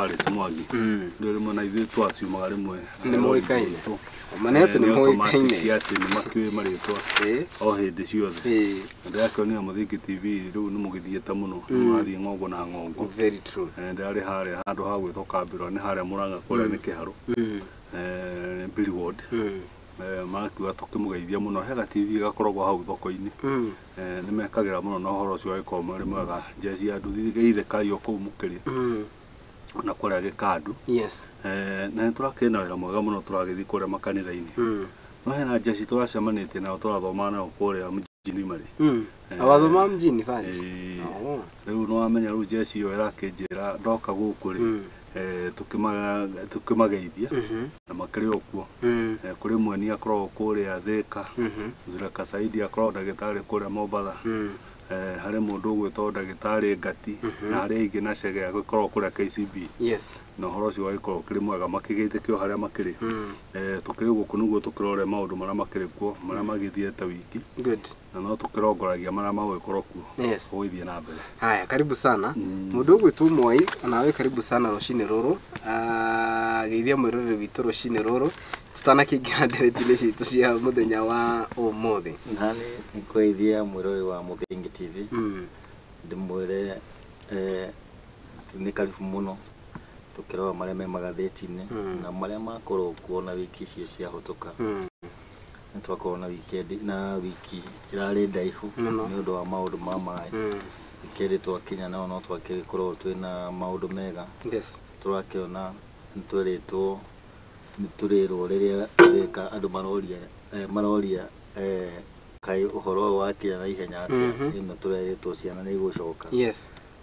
Faris Mwangi ndio rimwe na ithuĩ twaciumaga rimwe nĩ mũĩkaine manete nĩ mũĩkaine ciati nĩ makĩũĩ marĩtwa o hĩndĩ ciothe ndĩrakĩonia Mũthingi TV rĩu nĩ mũgĩthiĩte mũno mũrathiĩ ng'ongo na ng'ongo very true ndarĩ harĩa handũ ha gwĩtwo Kambĩrwa nĩ harĩa Mũrang'a kũrĩa nĩ Kĩharũ Billy Ward makiuga tũkĩmũgeithia mũno hega TV gakoragwo hau thoko-inĩ nĩ mekagĩra mũno na ũhoro ũcio agĩkorwo marĩ mwega njeci ya nduthi gĩithĩkario kũu mũkĩrĩa na kũrĩa Gĩkandu na nĩ tũrakĩrĩ na wĩra mwega mũno tũragĩthiĩ kũrĩa makanitha-inĩ no hena njeci tũracemanĩtie nao tũrathoma nao kũrĩa mjini marĩ awathoma mjini Faris rĩu nĩ wamenya rĩu njeci ĩyo ĩrakĩnjĩra ndoka gũkũ rĩ tukimageithia na makĩrĩ okuo kũrĩ mweni akoragwo kũrĩa Thĩka Zureka Saidi akoragwo ndagĩtarĩ kũrĩa Mombatha harĩ mũndũ ũgwĩtwo ndagĩtarĩ Ngati na harĩ ingĩ na Chege agĩkorwo kũrĩa KCB na ũhoro ũcio wagĩkorwo kĩrĩ mwega makĩgeithĩkio harĩa makĩrĩ tũkĩrĩ gũkũ nĩguo tũkĩrore maũndũ marĩa makĩrĩ kuo marĩa magĩthiĩte wiki na no tũkĩrongoragia marĩa magũgĩkorwo kuo gũgĩthiĩ na mbere. Haya, karibu sana mũndũ ũgwĩtwo Mwai nawe karibu sana rũcinĩ rũrũ geithia mwĩroreri witũ rũcinĩ rũrũ tutanakĩingĩra nderetinĩ citũ cia mũthenya wa ũmũthĩ. Nani nĩ kũgeithia mwĩroreri wa Mũthingi TV ndĩmwĩre nĩ karibu mũno tukĩrora marĩa me magathĩti-inĩ na marĩa makorwo kuona wiki icio ciahũtũka nĩ twakorwo na wiki ĩrarĩ ndaihu nĩ ũndũ wa maũndũ ma maĩ wikendi twakinya no twakĩkorwo twĩna maũndũ mega tũrakĩona nĩ twĩrĩtwo nĩ tũrĩrwo rĩrĩa wĩka andũ maroria kaĩ ũhoro wakinya na ihenya atĩa ĩno tũrerĩtwo ciana nĩ igũcoka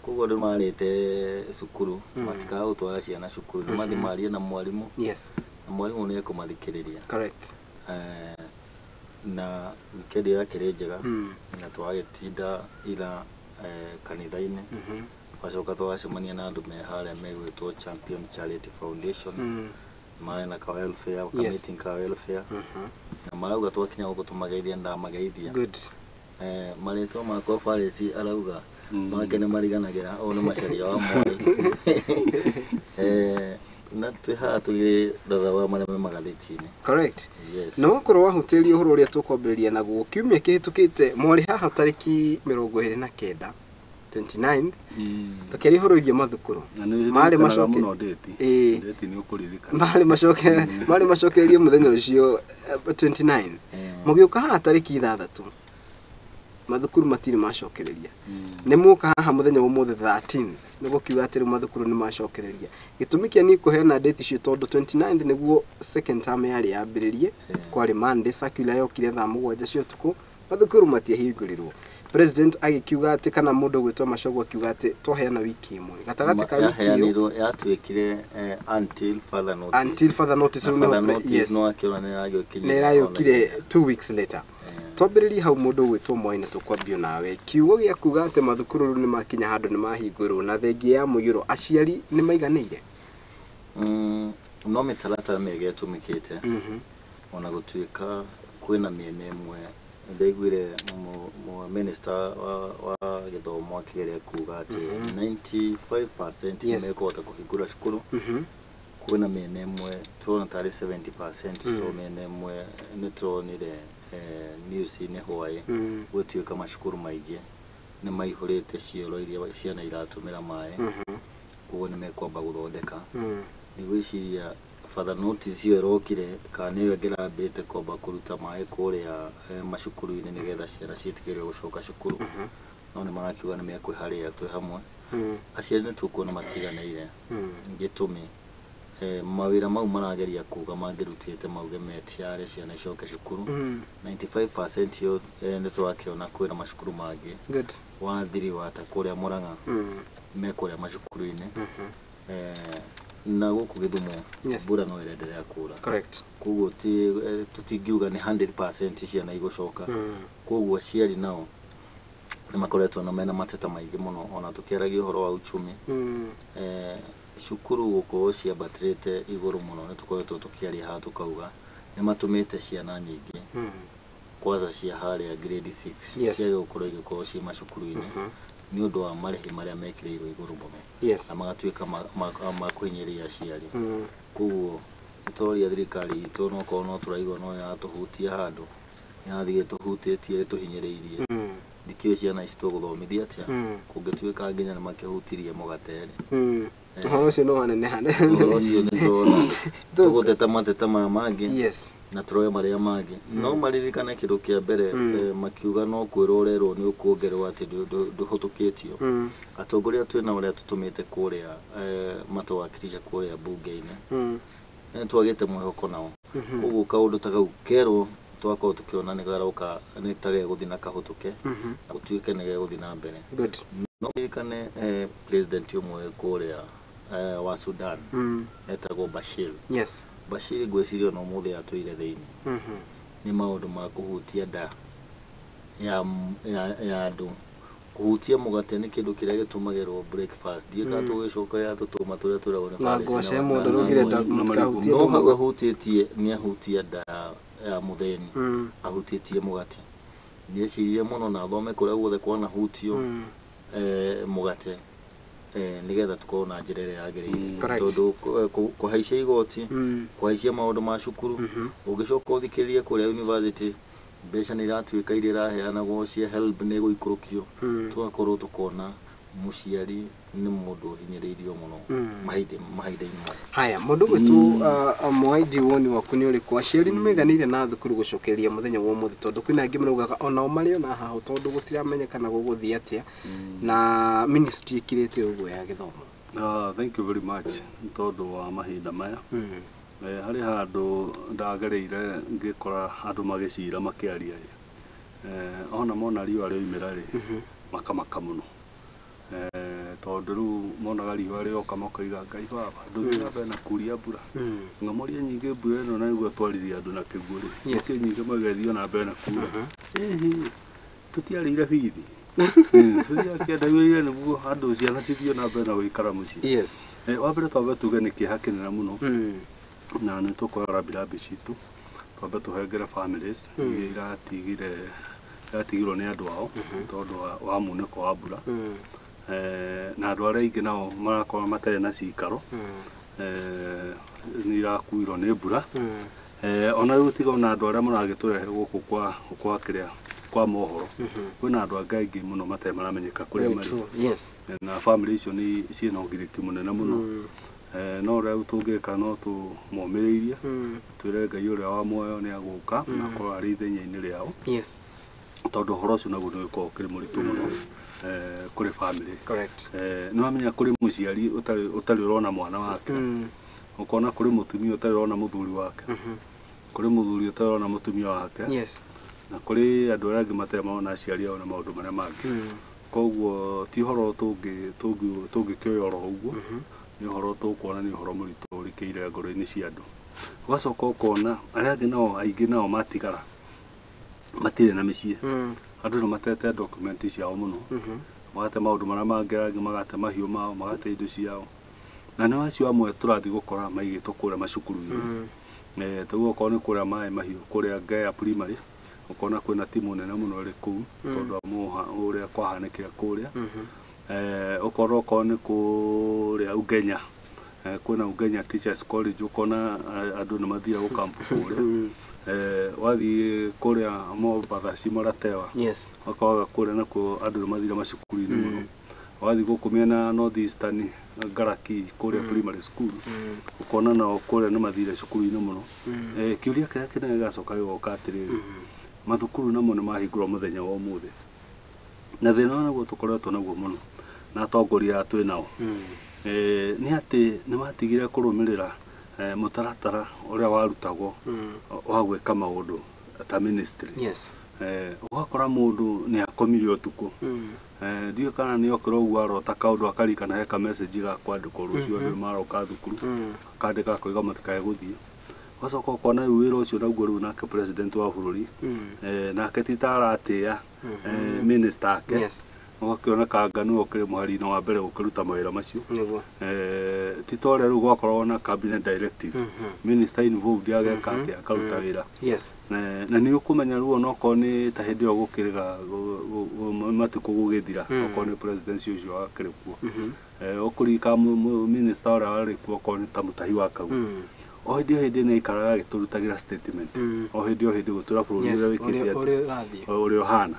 koguo andũ marĩte cukuru matikaga gũtwara ciana cukuru nĩ mathiĩ marie na mwarimũ na mwarimũ nĩ ekũmathikĩrĩria na wikendi yakĩrĩ njega na twagĩtinda ira kanitha-inĩ twacoka twacemania na andũ me harĩa megwĩtwo Champion Charity Foundation marĩ na ka welfare meeting ka welfare na marauga twakinya gũkũ tũmageithia ndamageithia marĩtwa makwa Faris arauga make nĩ mariganagĩra o nĩ macaria wa Mwai na twĩhaha tũgĩ thutha wa marĩa me magathĩti-inĩ na wakorwo wahutĩria ũhoro ũrĩa tũkwambĩrĩria naguo kiumia kĩhĩtũkĩte mwarĩ haha tarĩki 29 tũkĩaria ũhoro wĩgiĩ mathukuru marĩ macokererie mũthenya ũcio 29 mũgĩũka haha tarĩki 6 mathukuru matirĩ macokereria nĩ mũka haha mũthenya ũmũthĩ 13 nĩ gũkiuga atĩ mathukuru nĩ macokereria gĩtũmi kĩa niĩ kũheana date icio tondũ 29 nĩguo second term yarĩ yambĩrĩrie kwarĩ Monday circular yokire thaa 7 cia ũtukũ mathukuru matiahingũrirwo president agĩkiuga atĩ kana mũndũ gwĩtwo Macogwa akiuga atĩ twaheana wiki ĩmwe gatagatĩ ka wiki ĩyo yatuĩkire until further notice nĩ rayũkire 2 weeks later twambĩrĩrie hau mũndũ gwĩtwo Mwai na tũkwambio nawe kiugo gĩa kuga atĩ mathukuru nĩ makinya handũ nĩ mahingũrwo na thengia ya mũiyũro aciari nĩ maiganĩire no mĩtaratara mĩega ĩtũmĩkĩte ona gũtuĩka kwĩna mĩena ĩmwe ndaiguire minister wa gĩthomo akĩgeria kuga atĩ 95% nĩ mekũhota kũhingũra cukuru kwĩna mĩena ĩmwe tũrona tarĩ 70% tondũ mĩena ĩmwe nĩ tuonire news-inĩ hwaĩ gũtuĩka macukuru maingĩ nĩ maihũrĩte cioro iria ciana iratũmĩra maĩ koguo nĩ mekwamba gũthondeka nĩgwĩciria further notice ĩyo ĩrokire kana nĩyo ĩngĩrambĩte kwamba kũruta maĩ kũrĩa macukuru-inĩ nĩgetha ciana ciĩtĩkĩrio gũcoka cukuru no nĩ marakiuga nĩ mekwĩharĩra twĩ hamwe aciari nĩ tũkuona matiganĩire gĩtũmi mawĩra mau marageria kuga mangĩrutĩte mauge metiare ciana icoke cukuru 95% yo nĩ tũrakĩona kwĩna macukuru mangĩ wathiri wata kũrĩa Mũrang'a mekũrĩa macukuru-inĩ na gũkũ Gĩthumo mbura no ĩrenderea kura koguo tũtingiuga nĩ 100% ciana igũcoka koguo aciari nao nĩ makoretwo na mena mateta maingĩ mũno ona tũkĩaragia ũhoro wa uchumi cukuru gũkorwo ciambatĩrĩte igũrũ mũno nĩ tũkoretwo tũkĩaria haha tũkauga nĩ matũmĩte ciana nyingĩ kwanza cia harĩa grade 6 ciage gũkorwo igĩkorwo ciĩ macukuru-inĩ nĩ ũndũ wa marĩhi marĩa mekĩrĩirwo igũrũ mũno Yes. na magatuĩka ma kũhinyĩrĩria aciari koguo itoria thirikari itũ no korwo no tũraigua no yatũhutia handũ yathiĩ tũhutĩtie tũhinyĩrĩirie ndikĩũĩ ciana ici tũgũthomithia atĩa kũngĩtuĩka nginya nĩ makĩhutirie mũgate ũhoro ũcio no waneneha ũhoro ũcio nĩ ndona tũgũteta mateta maya mangĩ yes na tũroe marĩa mangĩ no maririkane kĩndũ kĩa mbere makiuga no kwĩrwo ũrerwo nĩ ũkuongererwo atĩ ndũhũtũkĩtio atongoria twĩna ũrĩa tũtũmĩte kũrĩa matũwakilisha kũrĩa mbunge-inĩ nĩ twagĩte mwĩhoko nao ũguo kaũndũ ta kau kerwo twakorwo tũkĩona nĩ garoka nĩ ta gegũthiĩ na kahũtũke na gũtuĩke nĩ gegũthiĩ na mbere no ririkane president ũmwe kũrĩa wa Sudan etagwo Bashir yes Bashir ngwĩciria no mũthĩ atũire thĩinĩ nĩ maũndũ ma kũhutia nda ya andũ kũhutia mũgate nĩ kĩndũ kĩrĩa gĩtũmagĩrwo breakfast ndiĩka tũgĩcoka ya tũtũma tũrĩa twĩragwo nĩ Wangũace mũndũ rũgire ndakahutie no hau ahutĩtie nĩ ahutia nda ya mũtheni ahutĩtie mũgate nĩecirie mũno na thome kũrĩa guothe kwanahutio mũgate nĩgetha tũkorwo na njĩra ĩrĩa yagĩrĩire tondũ kũhaicia igoti kũhaicia maũndũ ma cukuru ũngĩcoka ũthikĩrĩrie kũrĩa university mbeca nĩ iratuĩka iria iraheanagwo cia HELB nĩ gũikũrũkio tũgakorwo tũkona mũciari nĩ mũndũ ũhinyĩrĩirio mũno mahinda-inĩ haya mũndũ gwĩtũ mwaidi woni waku nĩ ũrĩkũ aciari nĩ maiganĩire na thukuru gũcokereria mũthenya wa ũmũthĩ tondũ kwĩna angĩ maraugaga onao marĩ ona haha tondũ gũtiramenyekana gũgũthiĩ atĩa na ministry ĩkĩrĩte ũguo ya gĩthomo thank you very much tondũ wa mahinda maya harĩ handũ ndagereire ngĩkora andũ magĩcira makĩaria ona mona riũa rĩoimĩra rĩ makamaka mũno tondũ rĩu monaga riũa rĩoka makoiga Ngai baba ndũgĩrambe na kuria mbura ng'amoria nyingĩ mbura ĩno na nĩguo twaririe andũ na kĩguũ rĩ nĩkĩ nyingĩ magethio na mbere na kuura tũtiarĩire bithi tũtiakĩendagĩrĩire nĩguo andũ ciana cithiĩ na mbere na gũikara mũciĩ wa mbere twambe tuge nĩ kĩeha kĩnene mũno na nĩ tũkũoya rambirambi citũ twambe tũhengere families iria iratigirwo nĩ andũ ao tondũ wa munĩko wa mbura na andũ arĩa aingĩ nao marakorwo matarĩ na cikaro nĩ irakuirwo nĩ mbura ona rĩu tiga ona andũ arĩa maragĩtũrehe gũkũ kwa mohoro kwĩna andũ angĩ aingĩ mũno matarĩ maramenyeka kũrĩa marĩ na family icio nĩ ciĩna ũgirĩki mũnene mũno no rĩu tũngĩka no tũmomĩrĩirie twĩre Ngai ũrĩa wa muoyo nĩ agũka na akorwo arĩ ithenya-inĩ rĩao tondũ ũhoro ũcio naguo nĩ ũkoragwo ũkĩrĩ mũritũ mũno kũrĩ family nĩ wamenya kũrĩ mũciari ũtarĩ ũrona mwana wake ũkona kũrĩ mũtumia ũtarĩ ũrona mũthuri wake kũrĩ mũthuri ũtarĩ ũrona mũtumia wake na kũrĩ andũ arĩa angĩ matarĩ marona aciari ao na maũndũ marĩa mangĩ koguo ti ũhoro tũngĩkĩoya oro ũguo nĩ ũhoro tũkuona nĩ ũhoro mũritũ ũrikĩire ngoro-inĩ cia andũ ũgacoka ũkona arĩa angĩ nao aingĩ nao matigara matirĩ na mĩciĩ andũ nĩ matete document ciao mũno magate maũndũ marĩa mangĩ magate mahiũ mao magate indo ciao na nĩ acio amwe tũrathiĩ gũkora maigĩtwo kũrĩa macukuru-inĩ tũguo okorwo nĩ kũrĩa maĩ mahiũ kũrĩa Ngea primary ũkona kwĩna timu nene mũno ĩrĩ kũu tondũ wa mũha ũrĩa kwahanĩkĩra kũrĩa okorwo nĩ kũrĩa Ugenya kwĩna Ugenya Teachers College ũkona andũ nĩ mathire gũkampu kũrĩa wathiĩ kũrĩa Mombasa Maratewa ũkoraga kũrĩa nakuo andũ nĩ mathire macukuru-inĩ mũno wathiĩ gũkũ mĩena North Eastern Garaki kũrĩa primary school ũkona nao kũrĩa nĩ mathire cukuru-inĩ mũno kĩũria kĩrĩa kĩnene gĩgacoka gĩgoka atĩrĩrĩ mathukuru namo nĩ mahingũrwo mũthenya wa ũmũthĩ na thĩna naguo tũkoretwo naguo mũno na atongoria twĩ nao nĩ atĩ nĩ matigire kũrũmĩrĩra mũtaratara ũrĩa warutagwo wa gwĩka maũndũ ta ministry ũgakora mũndũ nĩ akomire ũtukũ ndiũĩ kana nĩ okĩra ũguo arota kaũndũ akarikana he ka message gakwandĩkwo rũciũ andũ maroka thukuru akandĩka akoiga matikae gũthiĩ ũgacoka ũkona rĩu wĩra ũcio naguo rĩu nake president wa bũrũri nake ti ta aratĩĩa minister ake ugakiona kanganu okire muhari no wa mbere gukiruta mawira macio niguo titore ru gwakorwo na cabinet directive minister involved ageka ati akaruta wira yes na ni ukumenya ruo no ko ni ta hindi yo gukiriga matuko gugithira ko ni president ucio akirikuo okurika minister ora arikuo ko ni ta mutahi wa kagu o hindi ni ikaraga giturutagira statement o hindi gutura bũrũri ũrĩa wikite uri ohana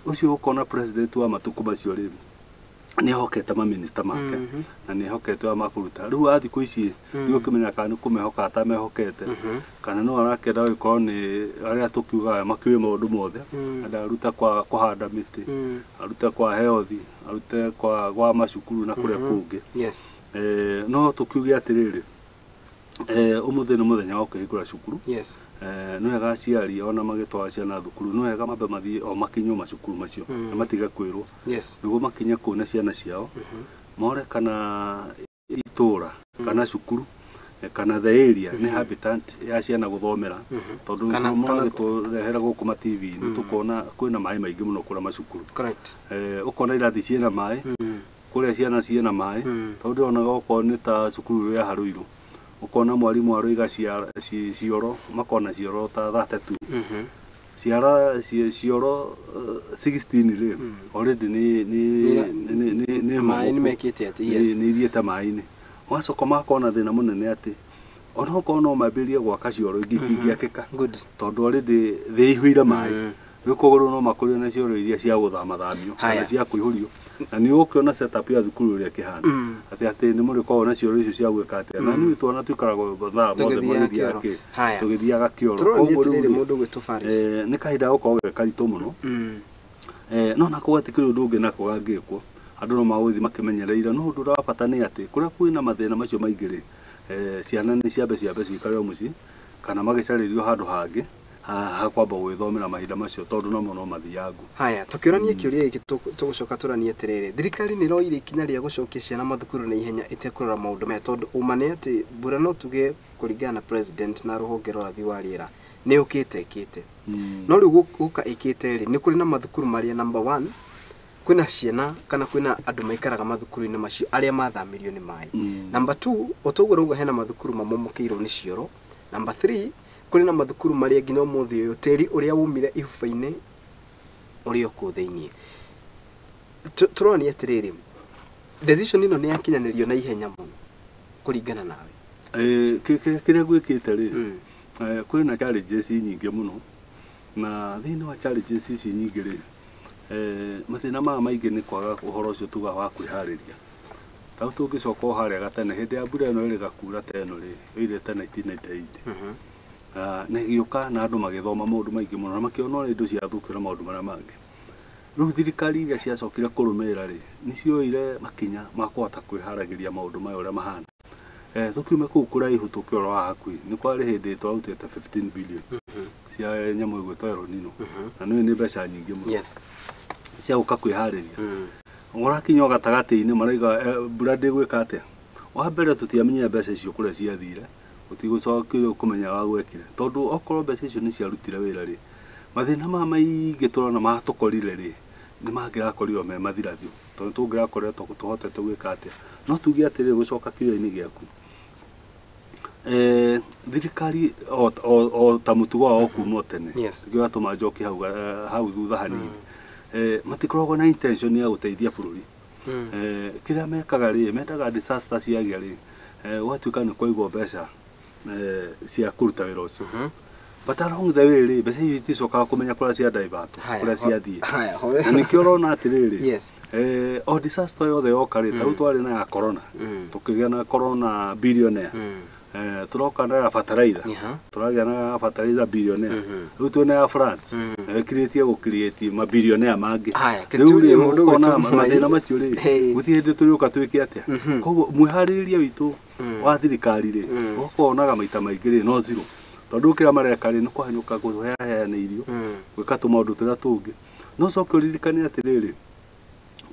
ucio ukona president wa matuko macio ri ni hokete ma minister make na ni hokete wa makuruta riu athi ku ici ni ukimenya kana kumehoka ata mehokete kana no arakenda gũkorwo ni aria tukiuga makiwe maundu mothe ndaruta kwa kuhanda miti aruta kwa health arute kwa macukuru na kuria kungi yes no tukiuge atiriri umuthi ni muthenya wa kuhingura cukuru yes no wega aciari ona magitwara ciana thukuru no wega mambe mathie o makinyo macukuru macio na matiga kwirwo yes niguo makinya kuona ciana ciao more kana itura kana cukuru kana the area ni habitant ya ciana guthomera tondu no turehera guku ma TV ni tukona kwina mai maingi muno kura macukuru correct ukona irathi ciena mai kuria ciana ciena mai tondu ona goko ni ta cukuru ya haruiru ukona mwarimu aroiga cioro makona cioro ta 32 ciara cioro 16 ri already ni mai ni mekite ati yes ni thiete mai-ini wacoka makona thina munene ati ona uko no mabirie gwaka cioro ingi kingiakika good tondu already thiihuire mai rikogoro no makurio na cioro iria cia guthamathamio kana cia kuihurio na ni ukiona setup ya thukuru ria kihana ati ni muri ko na cioro icio cia gwika ati na ni tuona tukarago thaa mothe mwithia ki tugithiaga kioro koguo riri mundu gwitufaris ni kahinda gukorwo gekaritu muno no nakugatikiria undu ungi nako gangikwo andu no maguthi makimenyereire no undu wa bata ni ati kuria kwina mathina macio maingi ri ciana ni ciambe cikare o muci kana magicaririo handu hangi hakwamba gwithomera mahinda macio tondu no mathiangu haya tukioranie kiuria giki tugucoka turanie tiriri thirikari ni roire ikinya ria gucokia ciana mathukuru na ihenya itekurora maundu me tondu umane ati bura no tuge kuringana na president na ruhonge rwa rathi wa riera ni ukite no riu guka ikite ri ni kuri na mathukuru maria number 1 kwina ciana kana kwina andu maikaraga mathukuru-ini macio aria mathamirio ni mai number 2 otoguo rauga hena mathukuru mamomokeirwo ni cioro number 3 kuri na mathukuru maria nginya umuthi uyu tiri uria wumire ihuba-ini uri oku thiini turoni atiriri decision ino ni yakinyanirio na ihenya muno kuringana nawe kiria gwikite ri kuri na challenges nyingi muno na thiini wa challenges ici nyingi ri mathina maingi ni kwaga uhoro ucio tuga wa kwihariria tau tungicoka haria gatene hindi ya mbura ino iri gakura teno ri ire ta 1998 na giuka na andu magithoma maundu maingi muno na makiona indo cia thukira maundu maria mangi riu thirikari iria ciacokire kurumirira ri ni cioire makinya makuhota kwiharagiria maundu mayo uria mahana tukiume kuu kuraihu tukiora wa hakui ni kwari hindi twarutite 15 billion cia nyamu igwetwa El Nino na ni mbeca nyingi muno yes cia uka kwihariria urakinya gatagati-ini maraiga mbura ndigwika atia wa mbere tutiamenye mbeca icio kuria ciathire utigucokire kumenya wa gwekire tondu okorwo mbeca icio ni ciarutire wira ri mathina maingi turona matukorire ri ni mangirakorirwo me mathirathio tondu tungirakoretwo tuhotete gwika atia no tuge atiri gucoka kiyo-ini giaku thirikari o ta mutugo wa kuma tene ndio atuma njoki hau thutha hanini matikoragwo na intention ya guteithia bururi kiria mekaga ri mendaga disaster ciagia ri watuika ni kwaigwo mbeca cia kuruta wira ucio but along the way ri mbeca icio iticokaga kumenya kuria cia divert kuria ciathie na nikio urona atiriri o disaster yothe yoka ri tau twari na ya corona tukigia na corona billionaire turoka na fertilizer turagia na fertilizer billionaire riu twina ya France create gukreate ma billionaire mangi riu ri mundu gukona mathina macio ri guti hindi turiuka twike atia koguo mwihariria witu wa thirikari ri ukonaga maita maingi ri no zero tondu kira mareka ri ni kwahanyuka guheana irio gwika tumaundu turia tungi no coke uririkane atiriri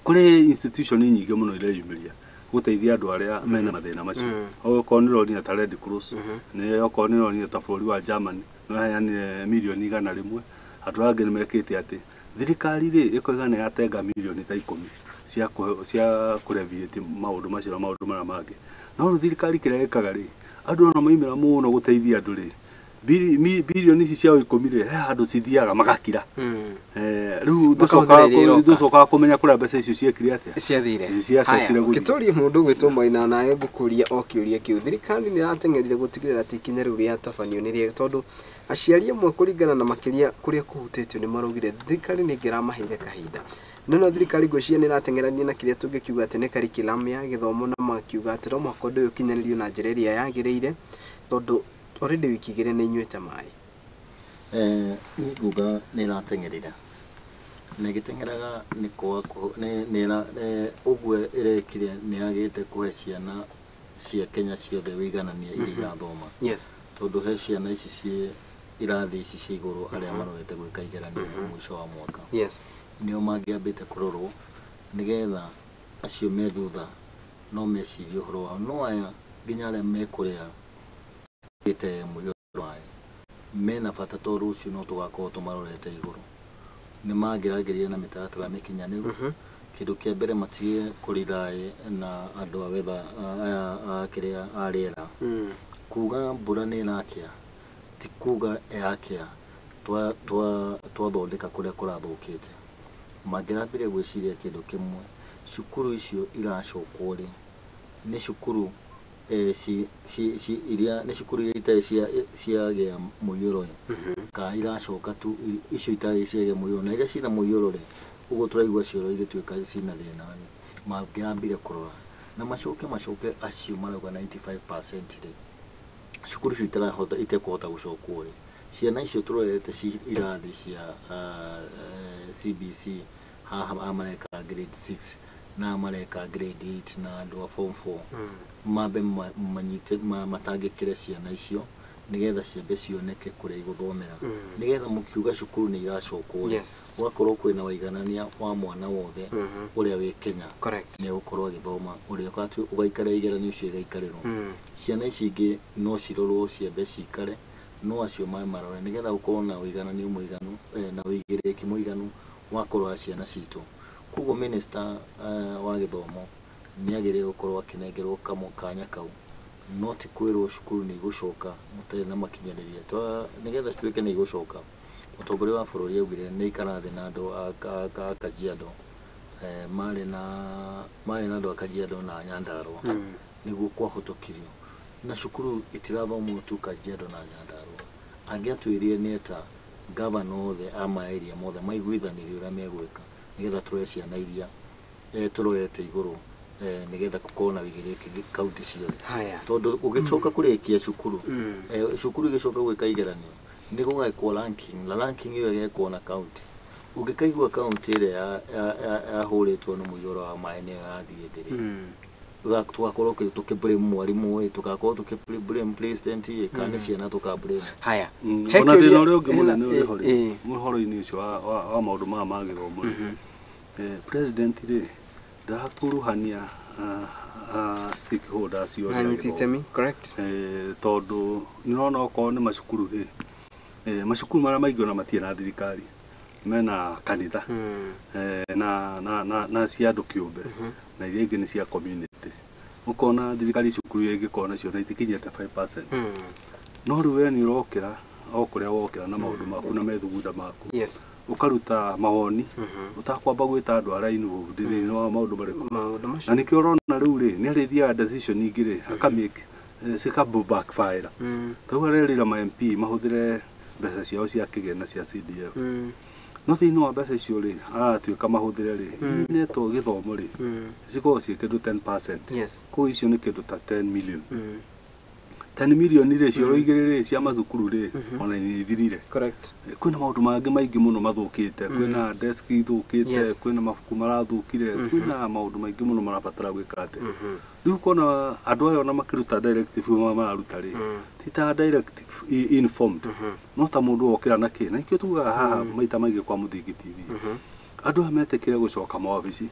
kuri institution nyingi muno ireyumiria guteithia andu aria mena mathina macio okoniro ni ta Red Cross ni okoniro ni ta bũrũri wa Germany no yani milioni 100 andu angi ni mekite ati thirikari rĩ ĩkoiga nĩ yatenga mirioni ta 10 cia kũreviate maũndũ macio na maũndũ marĩa mangĩ no rĩu thirikari kĩrĩa ĩkaga rĩ andũ ona maimĩra mũno gũteithia andũ rĩ bilioni ici cia 10 rĩ he handũ cithiaga magakira rĩu ndũcokaga kũmenya kũrĩa mbeca icio ciekire atĩa ciathire ciacokire gũthiĩ gĩtũri mũndũ gwĩtwo Maina nawe ngũkũria o kĩũria kĩu thirikari nĩ ĩrateng'erire gũtigĩrĩra atĩ ikinya rĩu rĩatabanio nĩ rĩega tondũ aciari amwe kũringana na makĩria kũrĩa kũhutĩtio nĩ maraugire thirikari nĩ ĩngĩramaheire kahinda no thirikari ngwĩciria nĩ ĩrateng'erania na kĩrĩa tũngĩkiuga atĩ nĩ curriculum ya gĩthomo na makiuga atĩ no mũhaka ũndũ ũyũ ũkinyanĩrio na njĩra ĩrĩa yagĩrĩire tondũ already wiki igĩrĩ nĩ inyuĩte maĩ niĩ nguga nĩ ĩrateng'erire na ĩgĩteng'eraga nĩ ũguo ĩrekire nĩ yagĩte kũhe ciana cia Kenya ciothe wĩiganania iria irathoma tondũ he ciana ici ciĩ irathi ici cia igũrũ arĩa marorete gwĩka igeranio mũico wa mwaka nĩo mangĩambĩte kũrorwo nĩgetha acio me thutha no mecirie ũhoro wao no aya nginya arĩa mekũrĩa gĩte mũiyũro wayo mena bata tondũ rũciũ no tũgakorwo tũmarorete igũrũ nĩ mangĩragĩria na mĩtaratara mĩkinyanĩru kĩndũ kĩa mbere matige kũriraĩ na andũ a wetha aya kĩrĩa a rĩera kuga mbura nĩ ĩrakĩa ti kuga yakĩa twathondeka kũrĩa kũrathũkĩte mangĩrambire gwĩciria kĩndũ kĩmwe cukuru icio iracokwo rĩ nĩ cukuru iria nĩ cukuru iria itarĩ ciagĩa mũiyũro kana iracoka tu icio itarĩ ciagĩa mũiyũro na iria ciĩna mũiyũro rĩ ũguo tũraigua cioro igĩtuĩka ciĩna thĩna mangĩrambire kũrora na macoke acio marauga 95% rĩ cukuru icio itekũhota gũcokwo rĩ ciana icio tũrorete irathi cia CBC haha amareka grade 6 na amareka grade 8 na andũ a form 4 mambe manyite matangĩkĩre ciana icio nĩgetha ciambe cioneke kũrĩa igũthomera nĩgetha mũkiuga cukuru nĩ iracokwo gwakorwo kwĩna waiganania wa mwana wothe ũrĩa wĩ Kenya nĩ gũkorwo agĩthoma ũrĩa ũgaikara igeranio icio igaikarĩrwo ciana ici ingĩ no cirorwo ciambe cikare no acio maĩ marore nĩgetha gũkorwo na wĩiganania mũiganu na wĩigĩrĩrĩki mũiganu wa kũrora ciana citũ koguo minister wa gĩthomo nĩ agĩrĩirwo gũkorwo akĩnengerwo kanya kau no ti kwĩrwo cukuru nĩ igũcoka mũtarĩ na makinyanĩria nĩgetha cituĩke nĩ igũcoka mũtongoria wa bũrũri augire nĩ ikarathĩ na andũ a Kajiado marĩ na andũ a Kajiado na Nyandarua nĩguo kwahũtũkirio na cukuru itirathomwo tu Kajiado na Nyandarua angĩatwĩrire nĩ eta gavana othe a maeria mothe maiguithanirie ũrĩa megwĩka nĩgetha tũrore ciana iria tũrorete igũrũ nĩgetha gũkorwo na wĩigĩrĩrĩki kaunti ciothe tondũ ũgĩcoka kũrĩkia cukuru cukuru igĩcoka gwĩka igeranio nĩ gũgekwo ranking na ranking ĩyo ĩgekwo na kaunti ũngĩkaigua kaunti ĩrĩa yahũrĩtwo nĩ mũiyũro wa maĩ nĩyo yathiĩ thĩ tugakorwo tũkĩblame mwarimũ tugakorwo tũkĩblame president kana ciana tũkablame ona thĩna ũrĩa ũngĩ mũnene ũhoro-inĩ ũcio wa maũndũ maya ma gĩthomo president rĩ ndakuruhania stakeholders tondũ nĩũrona okorwo nĩ macukuru rĩ macukuru marĩa maingĩ ona matirĩ na thirikari mena kanitha na cia andũ kĩũmbe na iria ingĩ nĩ cia community ũkona thirikari cukuru ĩngĩkorwo nacio na itikinyĩte 5% no rĩu we nĩ ũrokĩra o kũrĩa wokĩra na maũndũ maku na methugunda maku ukaruta mawoni utakwamba gwĩta andũ a raini thĩinĩ wa maũndũ marĩkũ na nĩkĩo ũrona rĩu rĩ nĩ arĩthiaga decision ingĩ rĩ akamake backfire tauga rĩrĩra ma MP mahũthĩre mbeca ciao cia kĩgĩna cia CDF no thĩinĩ wa mbeca icio rĩ aratuĩka mahũthĩre rĩ netwo gĩthomo rĩ cikorwo ciĩ kĩndũ 10% kũu icio nĩ kĩndũ ta 10 million 10 million rĩ cioro igĩrĩ rĩ cia mathukuru rĩ ona nĩ ithirire kwĩna maũndũ mangĩ maingĩ mũno mathũkĩte kwĩna desk ithũkĩte kwĩna mabuku marathũkire kwĩna maũndũ maingĩ mũno marabatara gwĩka atĩ rĩu kona andũ aya ona makĩruta directive mararuta rĩ ti ta directive informed no ta mũndũ wokĩra na kĩ na nĩkĩo tugaga haha maita maingĩ kwa Mũthingi TV andũ aya metĩkĩre gũcoka mawabici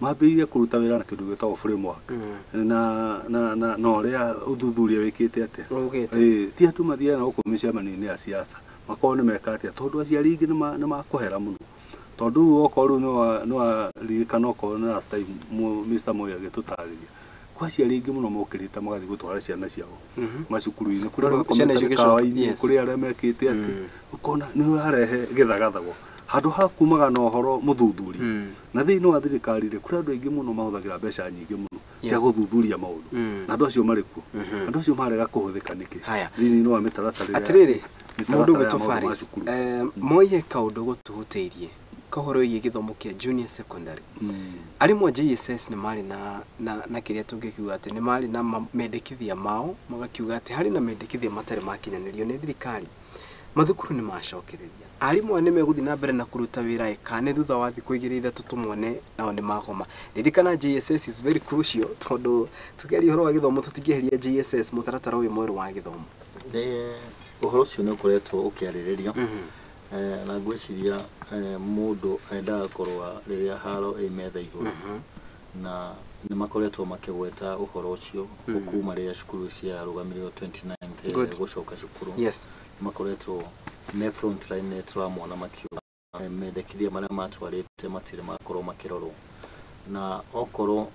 mambĩrĩrie kũruta wĩra na kĩndũ gĩtagwo framework na ũrĩa ũthuthuria wĩkĩte atĩa ti atũ mathiaga na gũkũ mĩcemanio-inĩ ya siasa makorwo nĩ meka atĩa tondũ aciari aingĩ nĩ makũhera mũno tondu okoru no ririkana okoru na last time Mr. Moi agĩtũtarĩria kwa ciari ingĩ mũno mokĩrĩte magathi gũtwara ciana ciao macukuru-inĩ kũrĩa makomete mĩkawa-inĩ kũrĩa arĩa mekĩte atĩ ũkona nĩ ũrarehe gĩthagathago handũ ha kumaga na ũhoro mũthuthuri na thĩinĩ wa thirikari rĩ kũrĩ andũ aingĩ mũno mahũthagĩra mbeca nyingĩ mũno cia gũthuthuria maũndũ na andũ acio marĩ kuo andũ acio marega kũhũthĩka nĩkĩ thĩinĩ wa mĩtaratara atĩrĩrĩ mũndũ gwĩtwo Faris Moi kaũndũ gũtũhutĩirie kahoro wĩgiĩ gĩthomo kĩa junior secondary arimũ a JSS nĩ marĩ na kĩrĩa tũngĩkiuga atĩ nĩ marĩ na mendekithia mao magakiuga atĩ harĩ na mendekithia matarĩ makinyanĩrio nĩ thirikari mathukuru nĩ macokereria arimũ nĩ megũthiĩ na mbere na kũruta wĩra nĩ thutha wa thikũ 2-3 tũmone nao nĩ magoma ririkana JSS is very crucial tondũ tũkĩaria ũhoro wa gĩthomo tũtingĩeheria JSS mũtaratara ũyũ mwerũ wa gĩthomo ũhoro ũcio nĩ ũkoretwo ũkĩarĩrĩrio na ngwĩciria mũndũ endaga kũrũa rĩrĩa haro ĩ metha igũrũ na nĩ makoretwo makĩgweta ũhoro ũcio kuma rĩrĩa cukuru ciarũgamirio 29 gũcoka cukuru makoretwo me front line tũramona makiuga mendekithia marĩa matwarĩte matirĩ makorwo makĩrorwo na okorwo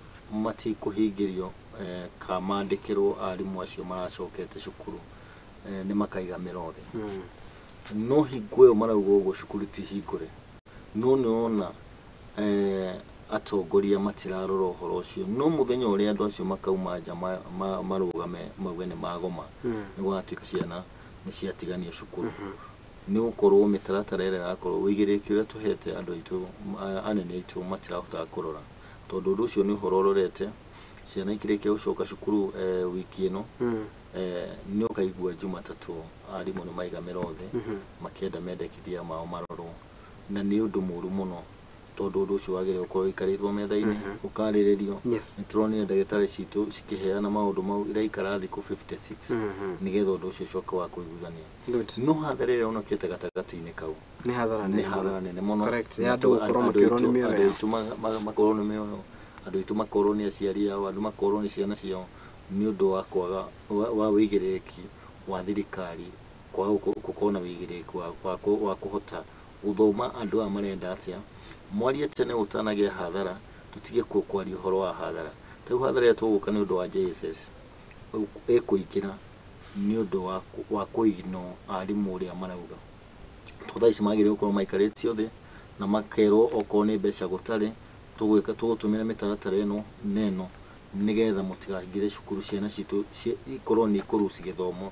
matikũhingĩrio kamandĩkĩrwo arimũ acio maracokete cukuru nĩ makaiga mĩrothe no hingo ĩyo marauga ũguo cukuru ti hingũre no nĩona atongoria matirarora ũhoro ũcio no mũthenya ũrĩa andũ acio makauma nja marũgame mauge nĩ magoma nĩ gwatuĩka ciana nĩ ciatigania cukuru nĩ gũkorwo mĩtaratara ĩrĩa ĩrakorwo wĩigĩrĩrĩki ũrĩa tũhete andũ aitũ anene aitũ matirahotaga kũrora tondũ ũndũ ũcio nĩ ũhoro ũrorete ciana ikĩrĩkia gũcoka cukuru wiki ĩno nĩ ũkaigua Jumatatũ arimũ nĩ maiga mĩrothe makĩenda mendekithia mao marorwo na nĩ ũndũ mũru mũno tondũ ũndũ ũcio wagĩrĩirwo gũkorwo ikarĩtwo metha-inĩ ũkarĩrĩrio nĩ tũronire ndagĩtarĩ citũ cikĩheana maũndũ mau iraikara thikũ 56 nĩgetha ũndũ ũcio ũcoke wa kũiguithania no hathara ĩrĩa yonekete gatagatĩ-inĩ kau nĩ hathara nene mũno andũ aitũ makorwo nĩ aciari ao andũ makorwo nĩ ciana ciao nĩ ũndũ wa kwaga wa wĩigĩrĩrĩki wa thirikari kwaga gũkorwo na wĩigĩrĩrĩki wa kũhota gũthoma andũ aya marenda atĩa mwarie tene ũtanagĩa hathara tũtige kwaria ũhoro wa hathara rĩu hathara ĩrĩa tũgũka nĩ ũndũ wa JSS ĩkũingĩra nĩ ũndũ wa kũigino arimũ ũrĩa marauga tondũ ici magĩrĩirwo gũkorwo maikarĩtio thĩ na makerwo okorwo nĩ mbeca gũtarĩ tũgũtũmĩra mĩtaratara ĩno neno nĩgetha mũtigahingĩre cukuru ciana citũ ikorwo nĩ ikũruci gĩthomo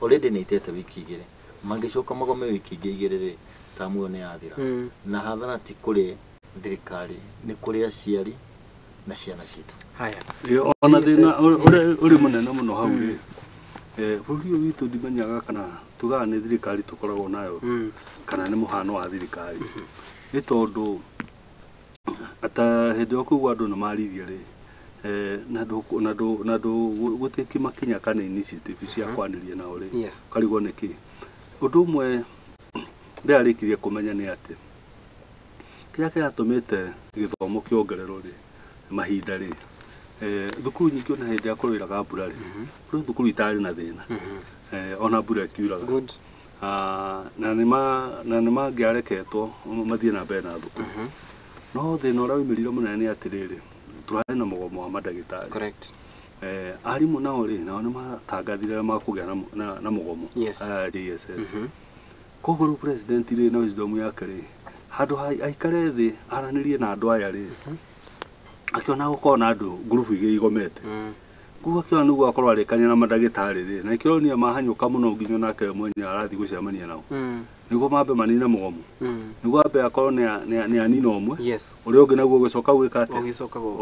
already nĩ itete wiki 2 mangĩcoka magome wiki 2 tamu ĩyo nĩ yathira na hathara ti kũrĩ thirikari nĩ kũrĩ aciari na ciana citũ ona thĩna ũrĩ mũnene mũno hau rĩ bũrũri ũyũ witũ ndimenyaga kana tugaga nĩ thirikari tũkoragwo nayo kana nĩ mũhano wa thirikari nĩ tondũ ata hĩndĩ ĩyo kũigua andũ nĩ maririe rĩ na ndũ gũtĩki makinya kana initiative cia kwanĩria nao rĩ karigwo nĩkĩ ũndũ ũmwe ndĩrarĩkirie kũmenya nĩ atĩ kĩrĩa kĩratũmĩte gĩthomo kĩongererwo rĩ mahinda rĩ thukuru nyingĩ ona hĩndĩ ya kũrũĩraga mbura rĩ kũrĩ thukuru itarĩ na thĩna ona mbura ĩkiuraga na nĩ mangĩareketwo mathiĩ na mbere na thukuru no thĩna ũrĩa woimĩrire mũnene nĩ atĩrĩrĩ tũrarĩ na mũgomo wa mandagĩtarĩ arimũ nao rĩ nao nĩ matangathire makũgĩa na mũgomo JSS koguo rĩu president rĩ na wisdom yake rĩ handũ aikare thĩ aranĩrie na andũ aya rĩ akiona gũkorwo na andũ ngurubu igĩrĩ igomete kuga kĩona nĩguo akorwo arĩkania na mandagĩtarĩ rĩ na ikĩronia mahanyũka mũno nginya nake mwenye arathiĩ gũcemania nao nĩguo mambe manine mũgomo nĩguo ambe akorwo nĩ anina ũmwe ũrĩa ũngĩ naguo ũgĩcoka gwĩka atĩa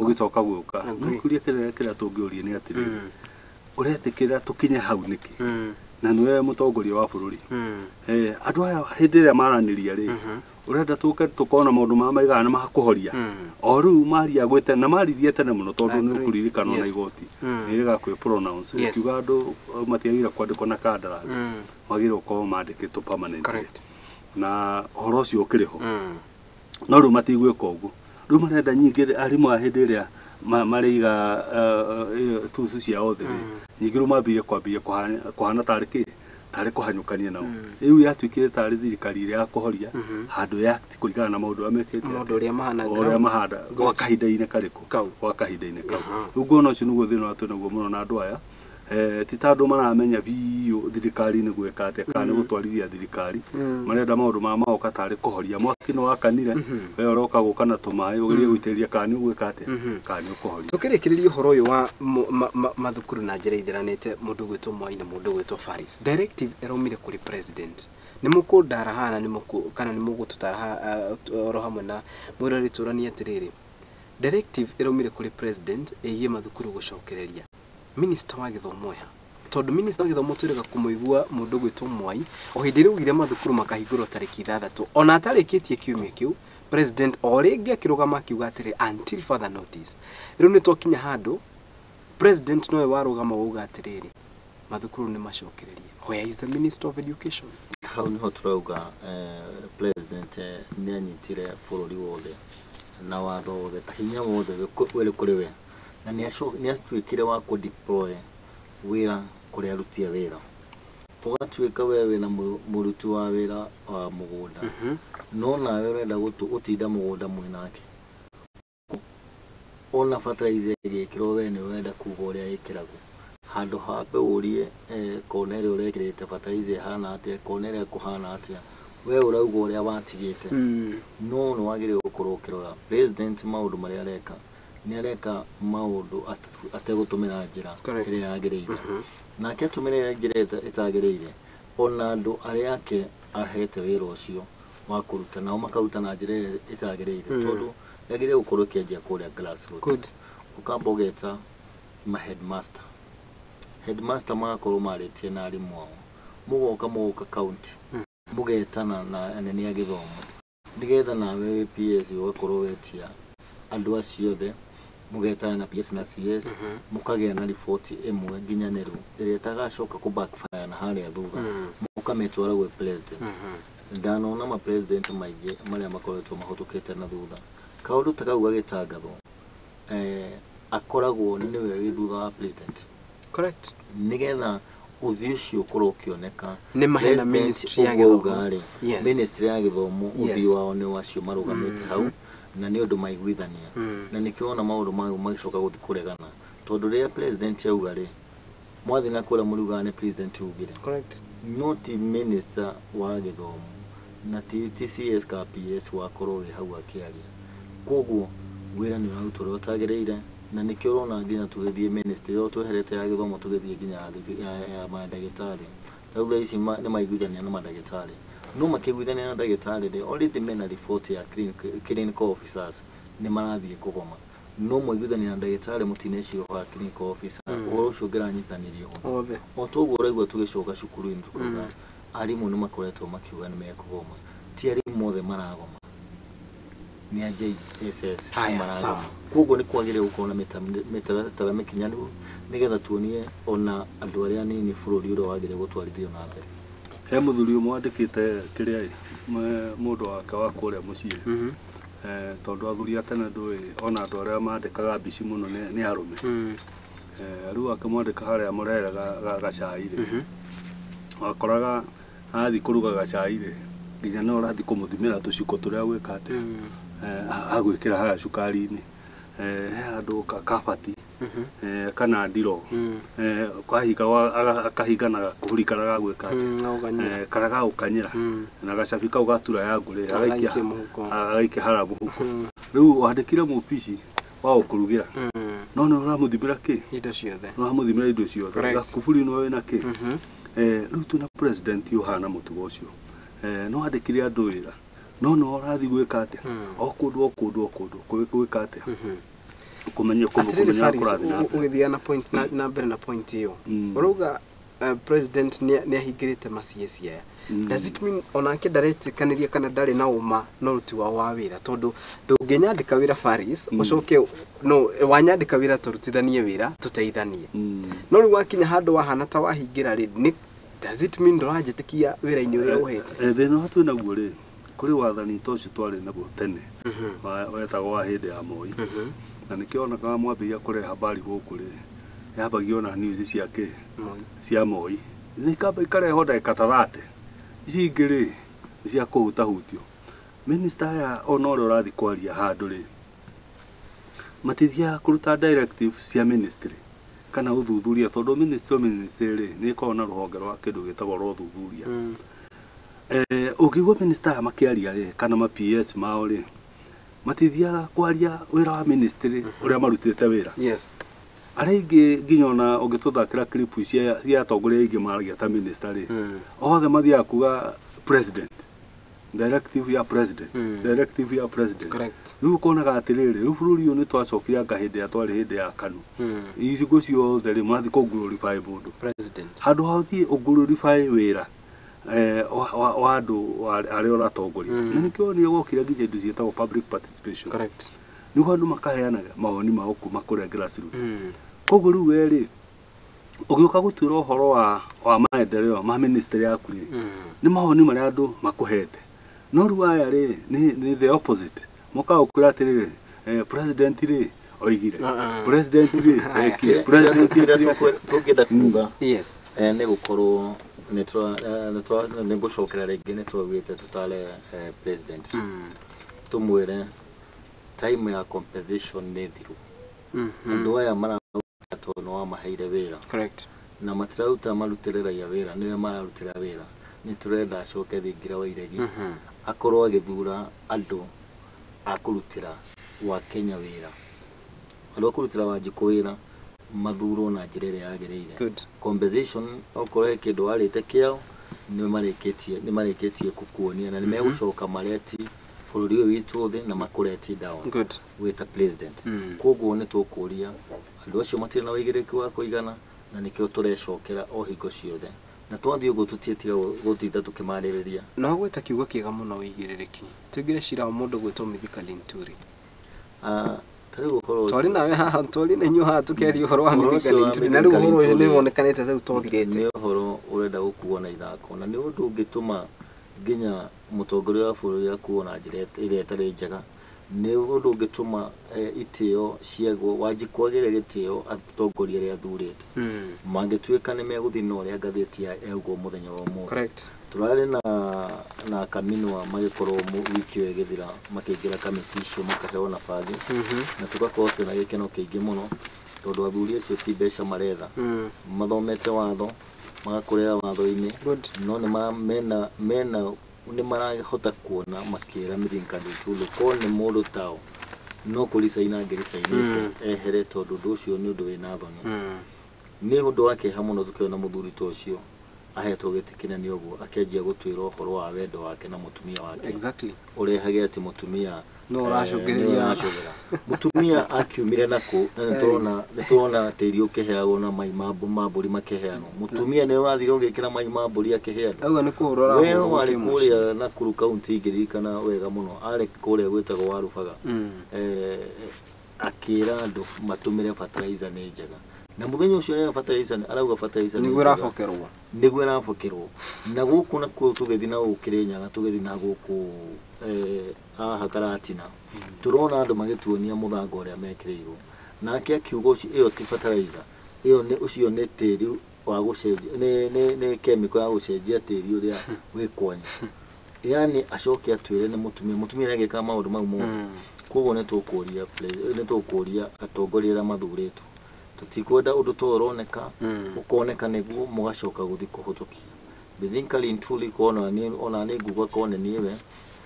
ũgĩcoka gũka nĩkũria kĩrĩa tũngĩũria nĩ atĩrĩrĩ ũretĩkĩra tũkinye hau nĩkĩ na nĩwe mũtongoria wa bũrũri andũ aya hĩndĩ ĩrĩa maranĩria rĩ urenda tukona maundu ma maigana na makũhoria o rĩu maria gwete na maririe tene mũno tondũ nĩ kũririkana na igoti nĩrĩga kwĩ pronounce kiuga andũ matiagĩrĩire kwandĩkwo na kandarathi magĩrĩirwo gũkorwo mandĩkĩtwo permanent na ũhoro ũcio ũkĩrĩ ho no rĩu matigwĩka ũguo rĩu marenda nyingĩ arimũ a hĩndĩ ĩrĩa marĩiga tusu ciao thĩ nyingĩ rĩu mambire kwambia kũhana tarĩ kĩ tarĩ kũhanyũkania nao rĩu yatuĩkire tarĩ thirikari ĩrĩa ya kũhoria handũ ya kũringana na maũndũ amekĩte maũndũ ũrĩa mahana ũrĩa mahanda gwa kahinda-inĩ karĩkũ gwa kahinda-inĩ kau rĩu nguona ũcio nĩguo thĩna wa twĩnaguo mũno na andũ aya ti ta andũ maramenya biũ thirikari nĩ gwĩka atĩa kana nĩ gũtwarithia thirikari marenda maũndũ ma magoka tarĩ kũhoria mwaki nĩ wakanire we ũroka gũka na tũmaĩ ũgerie gũitĩrĩria kana nĩ ũgwĩka atĩa kana nĩ ũkũhoria tũkĩrĩkĩrĩria ũhoro ũyũ wa mathukuru na njĩra ithiranĩte mũndũ gwĩtwo Mwai na mũndũ gwĩtwo Faris directive ĩraumire kũrĩ president nĩ mũkũndara hana kana nĩ mũgũtũtara oro hamwe na mwĩrori tũrani atĩrĩrĩ directive ĩraumire kũrĩ president ĩgiĩ mathukuru gũcokereria Minister wa gĩthomo ya tondũ Minister wa gĩthomo twĩrĩga kũmũigua mũndũ gwĩtwo Mwai o hĩndĩ ĩrĩa augire mathukuru makahingũrwo tarĩki 6 ona atarĩkĩtie kiumia kĩu president o rĩngĩ akĩrũgama akiuga atĩrĩ until further notice rĩu nĩ twakinya handũ president nowe warũgama wauga atĩrĩrĩ mathukuru nĩ macokererie where is the Minister of Education hau niho turauga president nĩ anyitire bũrũri wothe na watho wothe ta hinya wothe wĩrĩ kũrĩ we na nĩ atuĩkire wa kũ-deploy wĩra kũrĩ aruti a wĩra ũgatuĩka we wĩna mũruti wa wĩra wa mũgũnda no nawe ũrenda gũtinda mũgũnda mwĩnake ona fertilizer ĩgĩkĩrwo we nĩ wenda kuga ũrĩa ĩkĩragwo handũ hambe ũrie kona ĩrĩa ũrekĩrĩte fertilizer ĩhana atĩa kona ĩrĩa kũhana atĩa we ũrauga ũrĩa watigĩte no nĩ wagĩrĩirwo gũkorwo ũkĩrora president maũndũ marĩa areka nĩ areka maũndũ ategũtũmĩra njĩra ĩrĩa yagĩrĩire nake atũmĩra njĩra ĩtagĩrĩire ona andũ arĩa ake ahete wĩra ũcio wa kũruta nao makaruta na njĩra ĩrĩa ĩtagĩrĩire tondũ yagĩrĩirwo gũkorwo kĩanjia kũrĩa grassroots ũkamba ũgeta headmaster magakorwo marĩtie na arimũ ao mũgoka county mũgetana na anene a gĩthomo nĩgetha nawe PS ũgakorwo wetia andũ acio othe mũgetana na PS na CS mũkagĩa na riboti ĩmwe nginyanĩru ĩrĩa ĩtagacoka ku backfire na harĩa thutha mũkametwara gwĩ president ndanona ma president maingĩ marĩa makoretwo mahũtũkĩte na thutha kaũndũ ta kau gagĩtangathwo akoragwo nĩwe wĩ thutha wa president correct nĩgetha ũthii ũcio ũkorwo ũkĩoneka nĩ mahena ministry ya gĩthomo ministry ya gĩthomo ũthii wao nĩ wacio marũgamĩte hau na nĩ ũndũ maiguithania na nĩkĩona maũndũ mau magĩcoka gũthiĩ kũregana tondũ rĩrĩa president yauga rĩ mwathi na kũrĩa mũrugaga nĩ president ugire correct not minister wa gĩthomo na TCS ka PS wakorwo wĩ hau akĩaria koguo wĩra nĩ ũrarutwo ũrĩa ũtagĩrĩire na nĩkĩo ũrona nginya tũgĩthiĩ ministry yo tweherete ya gĩthomo tũgĩthiĩ nginya ya mandagĩtarĩ tauga ici nĩ maiguithania na mandagĩtarĩ no makĩiguithania na ndagĩtarĩ rĩ already mena report ya clinical officers nĩ marathiĩ kũgoma no mwaiguithania na ndagĩtarĩ mũtinecirwo wa clinical officer ũhoro ũcio ũngĩranyitanĩrio othe o toguo ũraigua tũgĩcoka cukuru-inĩ tũkuga arimũ nĩ makoretwo makiuga nĩ mekũgoma ti arimũ othe maragoma nĩ JSS maragoma koguo nĩ kwagĩrĩirwo gũkorwo na mĩtaratara mĩkinyanĩru nĩgetha tuonie ona andũ arĩa anini bũrũri ũrĩa wagĩrĩirwo gũtwarithio na mbere he mũthuri ũmwe wandĩkĩte kĩrĩa mũndũ wake wa kũrĩa mũciĩ tondũ athuri a tene ndũĩ ona andũ arĩa mandĩkaga mbici mũno nĩ arũme rĩu akĩmwandĩka harĩa mũrere gacai rĩ wakoraga athiĩ kũruga gacai rĩ nginya no ũrathiĩ kũmũthimĩra tũcuko tũrĩa gwĩka atĩ agwĩkĩra harĩa cukari-inĩ he handũ kabati kana ndiro kahinga akahinga na kũhuri karaga gwĩka atĩ karaga gũkanyĩra na gacabi kau gatura ya ngũrĩ agaikia harĩa mũhuko rĩu wandĩkire mũpici wa gũkũrugĩra no nĩ ũramũthimĩra kĩ indo ciothe no ũramũthimĩra indo ciothe gakuburi no wĩna kĩ rĩu twĩna president ũhana mũtugo ũcio no wandĩkire andũ wĩra no no ũrathiĩ gwĩka atĩa o kũndũ gwĩka atĩa kumenya ũgĩthiga na point na mbere na point ĩyo ũrauga president nĩ ahingĩrĩte macieci aya does it mean onake ndaretĩkanĩria kana ndarĩ na ũma na ũruti wao wa wĩra tondũ ndũngĩnyandĩka wĩra Faris ũcoke no wanyandĩka wĩra tũrutithanie wĩra tũteithanie no rĩu wakinya handũ wahana ta wahingĩra rĩ does it mean ndũranjĩtĩkia wĩra-inĩ ũrĩa ũhete thĩna wa twĩ naguo rĩ kũrĩ wathani tocio twarĩ naguo tene wetagwo wa hĩndĩ ya Moi na nĩkĩo onakaga mwambĩrĩria kũreha habari gũkũ rĩ yambagio na news cia Moi ni kaba ikareho ndagĩka ta 30 ici ingĩ rĩ cia kũhutahutio minister aya ona ũrĩa ũrathiĩ kwaria handũ rĩ matithiaga kũruta directive cia ministry kana ũthuthuria tondũ ministry rĩ nĩ ĩkoragwo na rũhonge rwa kĩndũ gĩtagwo rwa ũthuthuria ũngĩigua minister aya makĩaria rĩ kana ma PS mao rĩ matithiaga kwaria wĩra wa ministry ũrĩa marutĩte wĩra yes arĩa ingĩ nginya ona ũngĩtũthakĩra clip cia atongoria aingĩ maragia ta minister rĩ othe mathiaga kuga president directive ya president directive ya president correct rĩu ũkonaga atĩrĩrĩ rĩu bũrũri ũyũ nĩ twacokire anga hĩndĩ ya twarĩ hĩndĩ ya KANU icigo ciothe rĩ marathiĩ kũ-glorify mũndũ president handũ ha ũthiĩ ũ-glorify wĩra wa andũ arĩa ũratongoria na nĩkĩo nĩ gũkire nginya indo ciĩtagwo public participation correct nĩguo andũ makaheanaga mawoni mao kuma kũrĩa grassroots koguo rĩu we rĩ ũgĩũka gũtuĩra ũhoro wa maendeleo ma ministry yaku rĩ nĩ mawoni marĩa andũ makũhete no rĩu aya rĩ nĩ the opposite moka gũkwĩra atĩrĩrĩ president rĩ oigire president rĩ president tũngĩenda kuga yes nĩ gũkorwo nĩ ngũcokera rĩngĩ nĩ twagĩte tũtare president tũmwĩre time ya compensation nĩ thiru andũ aya mararuta tondũ wamaheire wĩra correct na matiraruta marutĩre raia wĩra nĩwe mararutĩra wĩra nĩ tũrenda acoke thingira wa iregi akorwo agĩthura andũ a kũrutĩra wa Kenya wĩra andũ a kũrutĩra Wanjikũ wĩra mathurwo na njĩra ĩrĩa yagĩrĩire compensation okorwo kĩndũ warĩte kĩao nĩ marĩkĩtie gũkuonia na nĩ megũcoka mareti bũrũri ũyũ witũ thĩ na makũreti down wĩta president koguo nĩ tũkũria andũ acio matirĩ na ũigĩrĩki wa kũigana na nĩkĩo tũrecokera o hingo ciothe na twathiĩ ũguo tũtiĩtiga gũtinda tũkĩmarĩrĩria no gwĩta kiugo kĩega mũno ũigĩrĩrĩki tũingĩre cira wa mũndũ gwĩtwo Mithika Linturi twarĩ nawe haha twarĩ na inyuĩ haha tũkĩaria ũhoro wa Mithika Linturi na rĩu ũhoro ũyũ nĩ wonekanĩte rĩu tũthirĩte nĩ ũhoro ũrenda gũkuo na ithako na nĩ ũndũ ũngĩtũma nginya mũtongoria wa bũrũri akuo na njĩra ĩrĩa ĩtarĩ njega nĩ ũndũ ũngĩtũma itĩo ciagwo Wanjikũ agĩre gĩtĩo atongoria arĩa athurĩte mangĩtuĩka nĩ megũthiĩ na ũrĩa ngathĩti yaugwo mũthenya wa ũmũthĩ tũrarĩ na kaminwa magĩkorwo wiki ĩyo ĩgĩthira makĩingĩra kamĩtĩ icio makaheo nabathi na tũgakorwo twĩna gĩkeno kĩingĩ mũno tondũ athuri acio ti mbeca maretha mathomete watho magakũrĩra watho-inĩ no nĩ marahota kuona makĩra Mithika Linturi korwo nĩ mũndũ tao no kũricaina ngĩricainĩte ehere tondũ ũndũ ũcio nĩ ũndũ wĩna thoni nĩ ũndũ wa kĩeha mũno tũkĩona mũthuri ta ũcio ahetwo gĩtĩ kĩnene ũguo akĩanjia gũtwĩra ũhoro wa wendo wake na mũtumia wake ũrehage atĩ mũtumia no ũracũngĩrĩria mũtumia akiumire nakũ na nĩtũrona tĩri ũkĩheagwo na mai ma mbũri makĩheanwo mũtumia nĩ wathire ũgĩkĩra mai ma mbũri akĩheanwo we warĩ kũrĩa Nakuru kaunti ngĩririkana wega mũno arĩ kũrĩa gwĩtagwo Warubaga akĩra andũ matũmĩre fertilizer nĩ njega na mũthenya ũcio nĩ fertilizer arauga fertilizer nĩguo ĩrabokerwo na gũkũ nakuo tũgĩthiĩ na gũkĩrĩ Nyaga tũgĩthiĩ na gũkũ haha Karatina tũrona andũ magĩtuonia mũthanga ũrĩa mekĩrĩirwo nake akiuga ĩyo ti fertilizer ũcio nĩ tĩri wa gũcenjia nĩ chemical ya gũcenjia tĩri ũrĩa wĩ kwanya yani acoke atwĩre nĩ mũtumia nĩagĩka maũndũ mau mothe koguo nĩ tũkũria atongoria arĩa mathurĩtwo tutikwenda ũndũ ta ũroneka ũkoneka nĩguo mũgacoka gũthiĩ kũhũtũkia Mithika Linturi ona nĩ nguga kone niwe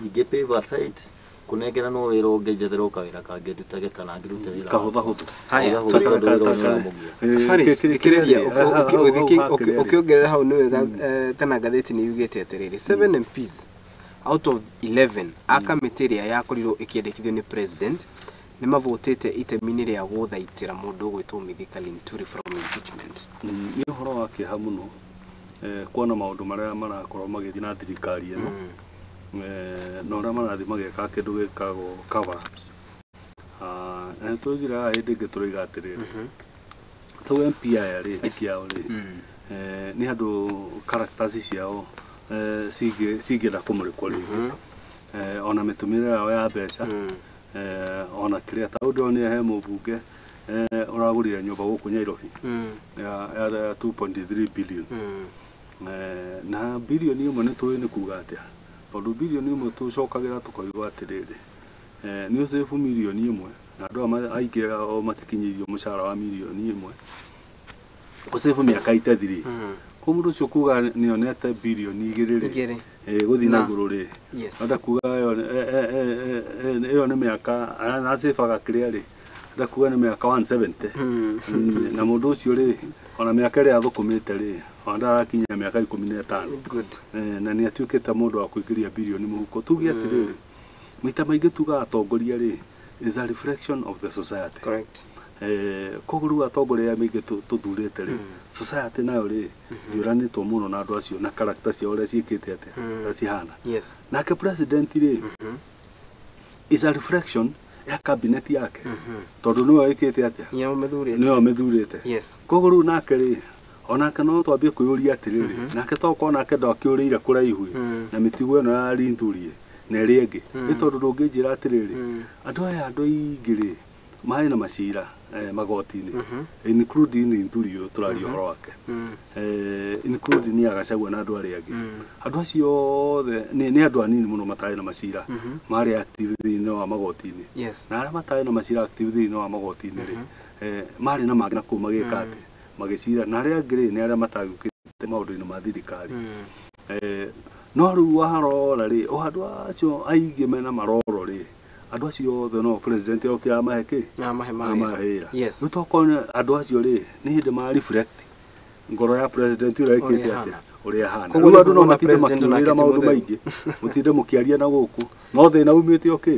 ingĩ site kunengera no wĩra ũngĩnjethera ũkawĩra kangĩ ndutage kana ngĩrute wĩra kahũthahũthũ Faris ikĩrĩria ũkĩongerera hau nĩ wega kana ngathĩti nĩ yugĩte atĩrĩrĩ 7 MPs out of 11 a kamĩtĩ ĩrĩa yakorirwo ĩkĩendekithio nĩ president nĩ mavotete itemi-inĩ rĩa gũthaitĩra mũndũ ũgwĩtwo Mithika Linturi from impeachment nĩ ũhoro wa kĩeha mũno kuona maũndũ marĩa marakorwo magĩthiĩ na thirikari ĩno na ũrĩa marathiĩ magĩka kĩndũ gĩkagwo cover-ups na nĩtũigire haha hĩndĩ ĩngĩ tũroiga atĩrĩrĩ tau MP aya rĩ kĩao rĩ nĩ andũ characters ciao cingĩenda kũmũrĩkwo rĩngĩ ona mĩtũmĩre yao ya mbeca ona kĩrĩa ta ũndũ nĩ he mũmbunge ũragũrire nyũmba gũkũ Nairobi ya 2.3 billion na birioni imwe nĩ tũĩ nĩ kuga atĩa, tondũ birioni imwe tũcokagĩra tũkoigwo atĩrĩrĩ nĩ ũcĩbu mirioni imwe na andũ aingĩ o matikinyĩirio mũcara wa mirioni imwe ũcĩbu mĩaka itathiri kwa mũndũ ũcio kuga nĩ onete birioni igĩrĩ gũthiĩ na igũrũ rĩ anda kuga ĩyo nĩ mĩaka acĩbaga kĩrĩa rĩ anda kuga nĩ mĩaka 170 na mũndũ ũcio rĩ ona mĩaka ĩrĩa athũkũmĩte rĩ ona ndarakinya mĩaka 15 na nĩ atuĩkĩte mũndũ wa kũingĩria birioni mũhuko. Tuge atĩrĩrĩ maita maingĩ tuga atongoria rĩ is a reflection of the society. Correct. Koguo rĩu atongoria maingĩ tũthurĩte rĩ society nayo rĩ yũranĩtwo mũno na andũ acio na character ciao ũrĩa ciĩkĩte atĩa cihana. Nake president rĩ is a reflection ya cabinet yake tondũ nĩwe ĩkĩte atĩa nĩwe mĩthurĩte. Koguo rĩu nake rĩ onake no twambie kwĩyũria atĩrĩrĩ nake tokorwo nake ndakĩũrĩire kũraihu na mĩtugo ĩno ya rindhurie na ĩrĩa ĩngĩ nĩ tondũ ndũngĩnjĩra atĩrĩrĩ andũ aya andũ aingĩ rĩ marĩ na macira magoti-inĩ including Rindhuri ũyũ tũraria ũhoro wake including Gachagua na andũ arĩa angĩ. Andũ acio othe nĩ andũ anini mũno matarĩ na macira marĩ active thĩinĩ wa magoti-inĩ na arĩa matarĩ na macira active thĩinĩ wa magoti-inĩ rĩ marĩ na mangĩ na kũu magĩka atĩ magĩcira na arĩa angĩ rĩ nĩ arĩa matagĩũkĩte maũndũ-inĩ ma thirikari. No rĩu warora rĩ o andũ acio aingĩ mena maroro rĩ andũ acio othe no president oke amahe kĩ amahĩra rĩu tokorwo andũ acio rĩ nĩ hĩndĩ ma reflect ngoro ya president ũrĩa ĩkĩte atĩa ũrĩa ahana. Rĩu andũ no matinde makĩũrĩra maũndũ maingĩ mũtinde mũkĩaria na gũkũ no thĩna umĩte okĩ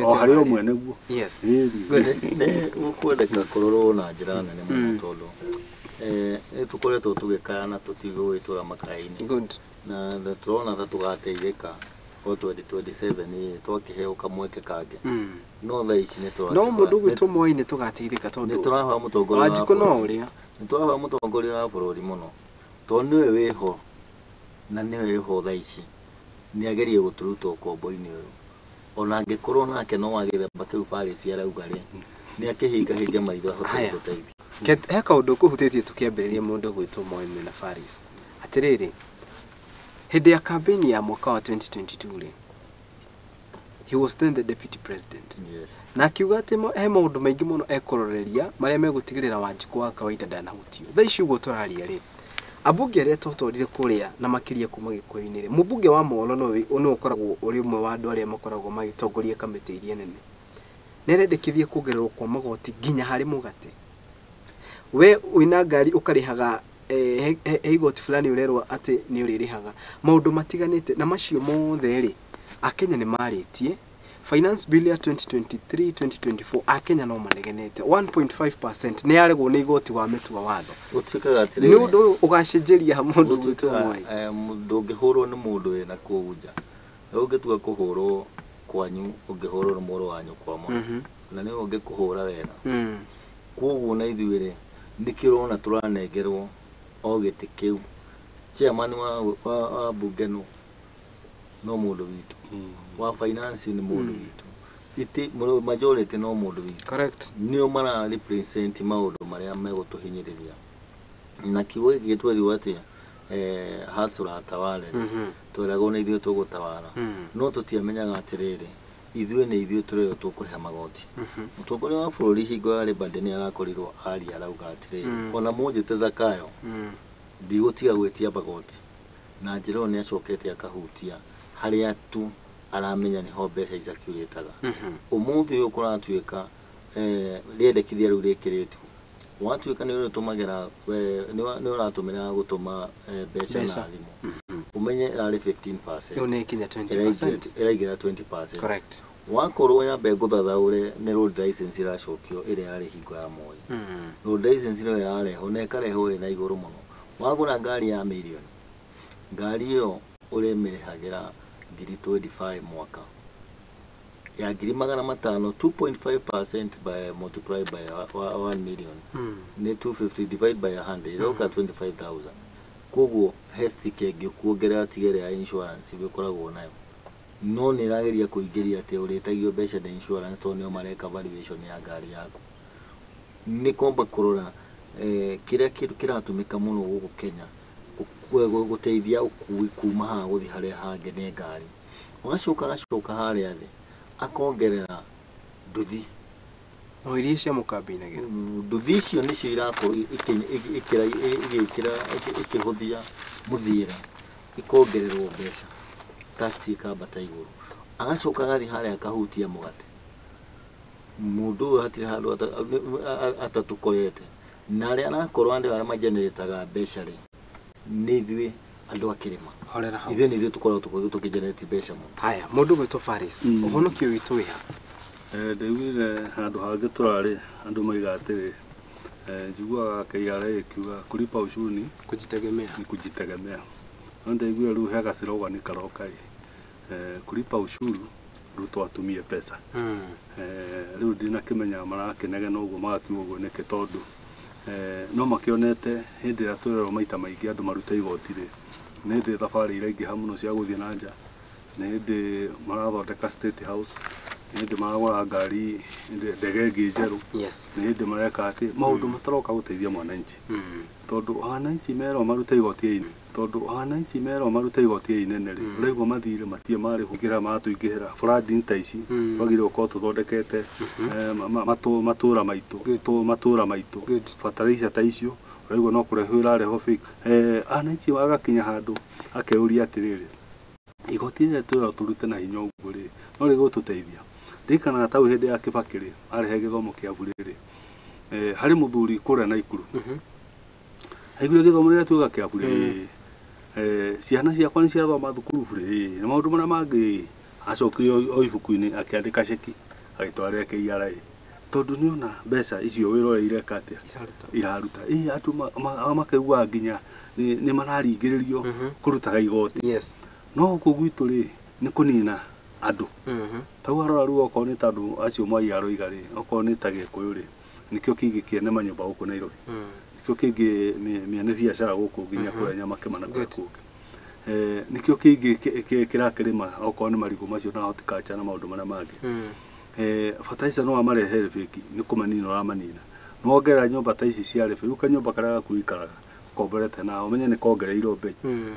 o harĩ o mwene guo. Gũkwendeka kũrorwo na njĩra nene mũno tondũ tũkoretwo tũgĩkaya na tũtigũĩ tũra makaĩ-inĩ na tũrona ta tũgateithĩka o 2027 twakĩheo kamweke kangĩ no thaa ici nĩ tũra no mũndũ gwitũ moĩ-inĩ tũgateithĩka tondũ nĩ tũrahoya mũtongoria Wanjikũ no ũrĩa nĩ tũrahoya mũtongoria wa bũrũri mũno tondũ nĩwe wĩho na nĩwe wĩho thaa ici nĩ agerie gũtũruta ũkombo-inĩ ũyũ ona angĩkorwo nake no wagĩthemba kĩu Paris arauga rĩ nĩ akĩhingahinge maitho ahote gũteithia. He kaũndũ kũhutĩtie tũkĩambĩrĩria mũndũ gwitũ moĩ-inĩ na Paris atĩrĩrĩ hĩndĩ ya kampeni ya mwaka wa 2022 rĩ he was then the deputy president na akiuga atĩ he maũndũ maingĩ mũno ekũroreria marĩa megũtigĩrĩra Wanjikũ wa kawaida ndanahutio. Thaa ici ũguo tũraria rĩ ambunge arĩa tũtwarire kũrĩa na makĩria kuma Gĩkũyũ-inĩ rĩ mũmbunge wa Molo nĩwe ũkoragwo ũrĩ ũmwe wa andũ arĩa makoragwo magĩtongoria kamĩtĩ iria nene nĩarendekithia kuongererwo kwa magoti nginya harĩ mũgate. We wĩna ngari ũkarĩhaga igoti fulani ũrerwo atĩ nĩ ũrĩrĩhaga maũndũ matiganĩte na macio mothe rĩ Akenya nĩ marĩtie finance bill ya 2023-2024 Akenya no manegenete 1.5% nĩ yaregwo nĩ igoti wa mĩtua watho gũtuĩkaga atĩrĩrĩ nĩ ũndũ ũgacenjeria mũndũ gwitũ mwai ndũngĩhũrwo nĩ mũndũ wĩna kũu nja ũngĩtua kũhũrwo kwanyu ũngĩhũrwo nĩ mũrũ wanyu kwa mũno na nĩ ũngĩkũhũra wega koguo na ithuĩ rĩ nĩkĩrona tũranengerwo o gĩtĩ kĩu chairman wa bunge no mũndũ witũ wa finance nĩ mũndũ witũ iti majority no mũndũ witũ correct nĩo mara represent maũndũ marĩa megũtũhinyĩrĩria na kiugo gĩkĩ gĩtwerirwo atĩa hasũra atawale twĩragwo nĩ ithuĩ tũgũtawara no tũtiamenyaga atĩrĩrĩ ithuĩ nĩ ithuĩ tũreo tũkũrĩha magoti. Mũtongoria wa bũrũri hingo ya Labour Day nĩ arakorirwo aria arauga atĩrĩrĩ ona mũnjĩte Zakayo ndigũtiga gwĩtia magoti na njĩra ĩyo nĩ acokete akahutia harĩa tu aramenya nĩho mbeca icakiurĩtaga. Ũmũthĩ ũyũ kũratuĩka rĩendekithia rĩu rĩkĩrĩtwo watuĩka nĩ ũrĩtũmagĩra nĩ ũratũmĩra gũtũma mbeca na thimũ umenye arĩ 15% nĩ ikinya 20% ĩraingĩra 20%. Correct. Wakorwo nyambe ngũthathaũre nĩ road license iracokio ĩrĩa yarĩ hingo ya Moi. Road license ĩyo yarehwo na ĩkarehwo ĩna igũrũ mũno. Wagũra ngari ya mirioni ngari ĩyo ũrĩmĩrĩhagĩra 25 mwaka ya 500,000 2.5% by multiply by 1 million ni 250 divide by 100 iroka 25,000. Koguo hestik ĩngĩkuongerera tigere ya insurance ĩkoragwo nayo no nĩ ĩrageria kũingĩria atĩ ũrĩtagio mbeca na insurance to nĩo mareka valuation ya ngari yaku. Nĩ komba kũrora kĩrĩa kĩratũmĩka mũno gũkũ Kenya guteithia ukui kuma ha guthi haria hange ne ngari ugacoka haria thi akongerera nduthi o iria cia mukambinagira nduthi icio nicio irakorwo ikihuthia muthira ikongererwo mbeca taxi ikambata iguru agacoka gathi haria akahutia mugate mundu hatire handu atatukorete na aria anakorwo andi aria magenerataga mbeca ri ni ithuĩ andu akirima horera hau ithuĩ nithuĩ tukorwo tukigenerate mbeca muno haya mundu gwitwo Faris uhonokio witu wi ha ndiguire handu hangi turari andu maiga atiri njiguaga KRA ikiuga kulipa ushuru ni kujitegemea no ndaiguire riu he gacirogani karokai kulipa ushuru riu twatumie pesa riu ndina kimenya marakinegena uguo magakiuga uguo niki tondu no makionete hindi ya turero maita maingi andu maruta igoti ri ni hindi thabari iraingiha muno cia guthie na nja ni hindi marathondeka state house ni hindi maragura ngari ndege njeru ni hindi mareka ati maundu mataroka guteithia mwananchi tondu wananchi mero maruta igoti ini tondu wananchi mero maruta igoti inene ri uregwa mathire matie mari hugira matuingihira flooding ta ici twagire uko tuthondekete matura maitu fertilizer ta icio uregwa no kurehura reho fake wananchi wagakinya handu akeuria atiriri igoti ri turute na hinya uguo ri no rigututeithia ndikana tau hindi ya Kibakiri arehe githomo kia buriri hari muthuri kuria na ikuru aigure githomo ria tuga kia buriri ciana ciakwa ni ciathoma thukuru buriri na maundu maria mangi acokire o ibuku-ini akiandika ceki agitwarira KRA tondu ni ona mbeca icio wiroreire katia iraruta andu makaigua nginya ni mararingiririo kurutaga igoti no guku gwitu ri ni kunina andu tau arora ruo ko ni tandu acio mwai aroiga ri oko ni ta Gikuyu ri nikio kingi kiene manyumba guku Nairobi nikio kingi miene biashara guku nginya kuria nyama kimana guku nikio kingi kirakirima oko ni marigo macio na horticulture na maundu maria mangi fertilizer no amarehere feki ni kumanina ramanina no ongerera nyumba ta ici cia refe uka nyumba karia gakuikaraga komberete na umenye ni kongereirwo bei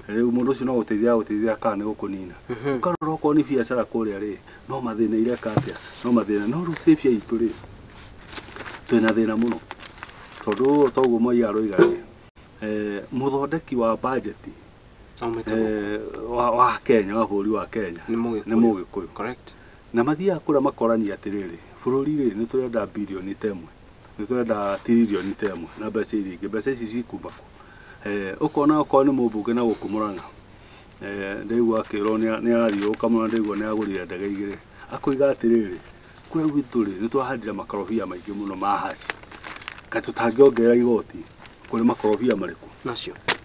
riu mundu ucio no guteithia kana gukunina ukarora ko ni biashara kuria ri no mathina ireka atia no mathina no rusefia itu ri twina thina muno tondu toguo mwai aroiga ri muthondeki wa budget wa Kenya wa bũrũri wa Kenya ni Mũgĩkũyũ correct na mathia kura makorania atiriri bũrũri ri ni turenda bilioni temwe ni turenda trilioni temwe na mbeca iringi mbeca ici cikuma ukona ni mũmbunge na gũkũ Mũrang'a ndaigua akirwo ni arathio ukamuna ndaigua ni agurire ndege igiri akuiga atiriri kure gwitu ri ni twahandira makorobia maingi muno mahaci katutangiongerera igoti kuri makorobia mariku